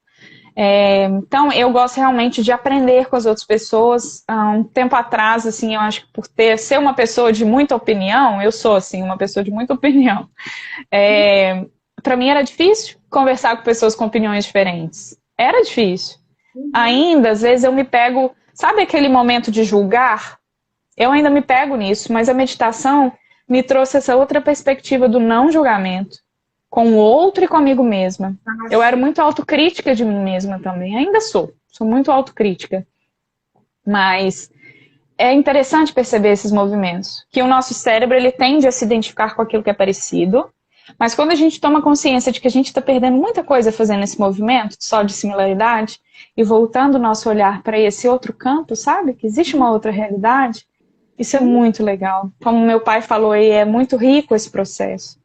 Então, eu gosto realmente de aprender com as outras pessoas. Um tempo atrás, assim, eu acho que por ser uma pessoa de muita opinião, eu sou, assim, uma pessoa de muita opinião. para mim era difícil conversar com pessoas com opiniões diferentes. Era difícil. Ainda, às vezes, eu me pego... Sabe aquele momento de julgar? Eu ainda me pego nisso, mas a meditação me trouxe essa outra perspectiva do não julgamento, com o outro e comigo mesma. Eu era muito autocrítica de mim mesma também, ainda sou muito autocrítica. Mas é interessante perceber esses movimentos, que o nosso cérebro ele tende a se identificar com aquilo que é parecido, mas quando a gente toma consciência de que a gente está perdendo muita coisa fazendo esse movimento, só de similaridade, e voltando o nosso olhar para esse outro campo, sabe? Que existe uma outra realidade, isso é muito legal. Como meu pai falou aí, é muito rico esse processo.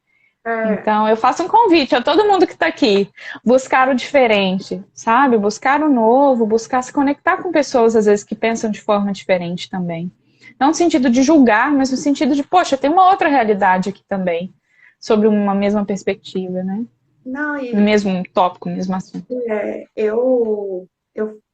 Então, eu faço um convite a todo mundo que está aqui, buscar o diferente, sabe? Buscar o novo, buscar se conectar com pessoas, às vezes, que pensam de forma diferente também. Não no sentido de julgar, mas no sentido de, poxa, tem uma outra realidade aqui também, sobre uma mesma perspectiva, né? Não, No mesmo tópico, no mesmo assunto. Eu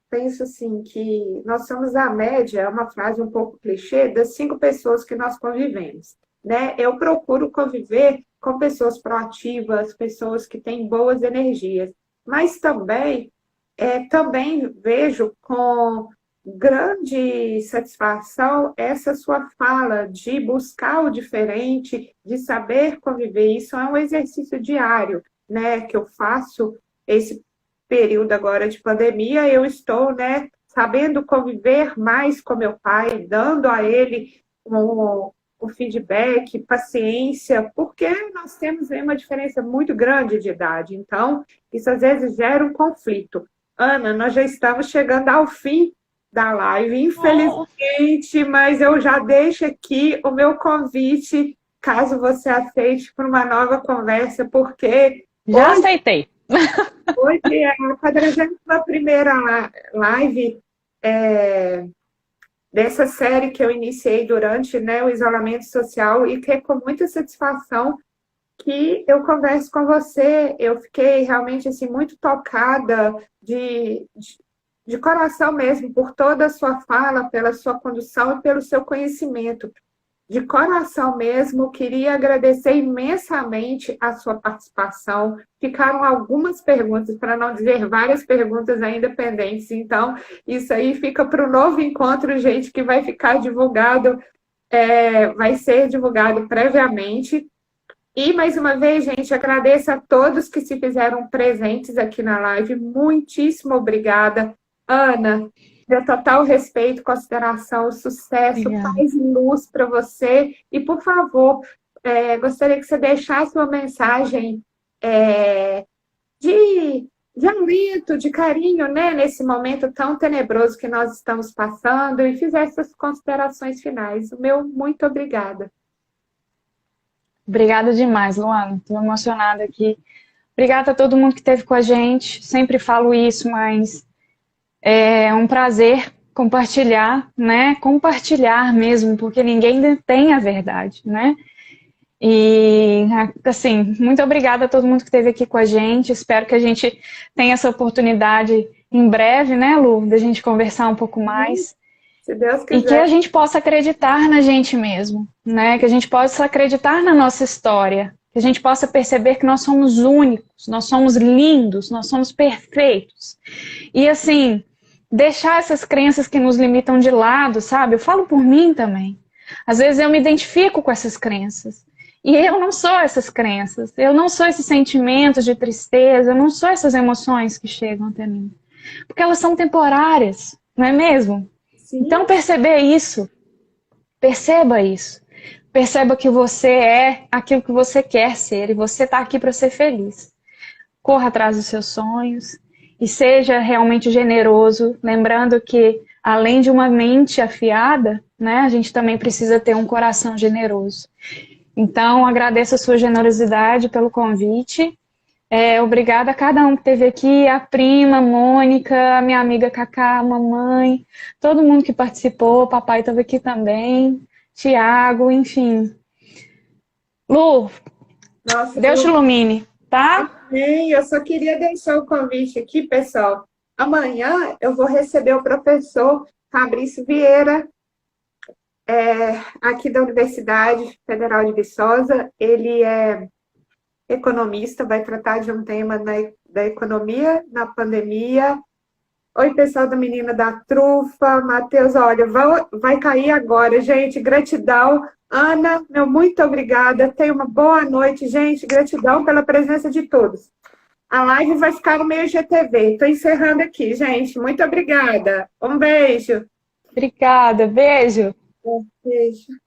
penso assim que nós somos a média, é uma frase um pouco clichê, das 5 pessoas que nós convivemos, né? Eu procuro conviver com pessoas proativas, pessoas que têm boas energias, mas também vejo com grande satisfação essa sua fala de buscar o diferente, de saber conviver. Isso é um exercício diário, né, que eu faço esse período agora de pandemia. Eu estou, né, sabendo conviver mais com meu pai, dando a ele o feedback, paciência, porque nós temos aí uma diferença muito grande de idade. Então, isso às vezes gera um conflito. Ana, nós já estamos chegando ao fim da live, infelizmente, mas eu já deixo aqui o meu convite, caso você aceite, para uma nova conversa, porque já aceitei. Hoje é a 41ª live dessa série que eu iniciei durante, né, o isolamento social, e que é com muita satisfação que eu converso com você. Eu fiquei realmente assim, muito tocada de coração mesmo, por toda a sua fala, pela sua condução e pelo seu conhecimento. De coração mesmo, queria agradecer imensamente a sua participação. Ficaram algumas perguntas, para não dizer várias perguntas ainda pendentes. Então, isso aí fica para o novo encontro, gente, que vai ficar divulgado, vai ser divulgado previamente. E, mais uma vez, gente, agradeço a todos que se fizeram presentes aqui na live. Muitíssimo obrigada. Ana, meu total respeito, consideração, sucesso, paz e luz para você. E, por favor, gostaria que você deixasse uma mensagem de alento, de carinho, né, nesse momento tão tenebroso que nós estamos passando, e fizesse as considerações finais. O meu muito obrigada. Obrigada demais, Luana. Estou emocionada aqui. Obrigada a todo mundo que esteve com a gente. Sempre falo isso, mas é um prazer compartilhar, né? Compartilhar mesmo, porque ninguém detém a verdade, né? E, assim, muito obrigada a todo mundo que esteve aqui com a gente. Espero que a gente tenha essa oportunidade em breve, né, Lu? Da gente conversar um pouco mais. Se Deus quiser. E que a gente possa acreditar na gente mesmo, né? Que a gente possa acreditar na nossa história. Que a gente possa perceber que nós somos únicos, nós somos lindos, nós somos perfeitos. E, assim, deixar essas crenças que nos limitam de lado, sabe? Eu falo por mim também. Às vezes eu me identifico com essas crenças. E eu não sou essas crenças. Eu não sou esses sentimentos de tristeza. Eu não sou essas emoções que chegam até mim. Porque elas são temporárias, não é mesmo? Sim. Então perceber isso. Perceba isso. Perceba que você é aquilo que você quer ser. E você está aqui para ser feliz. Corra atrás dos seus sonhos. E seja realmente generoso. Lembrando que, além de uma mente afiada, né, a gente também precisa ter um coração generoso. Então, agradeço a sua generosidade pelo convite. Obrigada a cada um que esteve aqui, a prima, a Mônica, a minha amiga Cacá, a mamãe, todo mundo que participou, o papai estava aqui também, Tiago, enfim. Lu, Nossa, Deus te ilumine, tá? Eu só queria deixar o convite aqui, pessoal. Amanhã eu vou receber o professor Fabrício Vieira, aqui da Universidade Federal de Viçosa. Ele é economista, vai tratar de um tema da economia na pandemia. Oi, pessoal da Menina da Trufa. Matheus, olha, vai cair agora, gente. Gratidão. Ana, meu muito obrigada. Tenha uma boa noite, gente. Gratidão pela presença de todos. A live vai ficar no meio GTV. Estou encerrando aqui, gente. Muito obrigada. Um beijo. Obrigada, beijo. Beijo.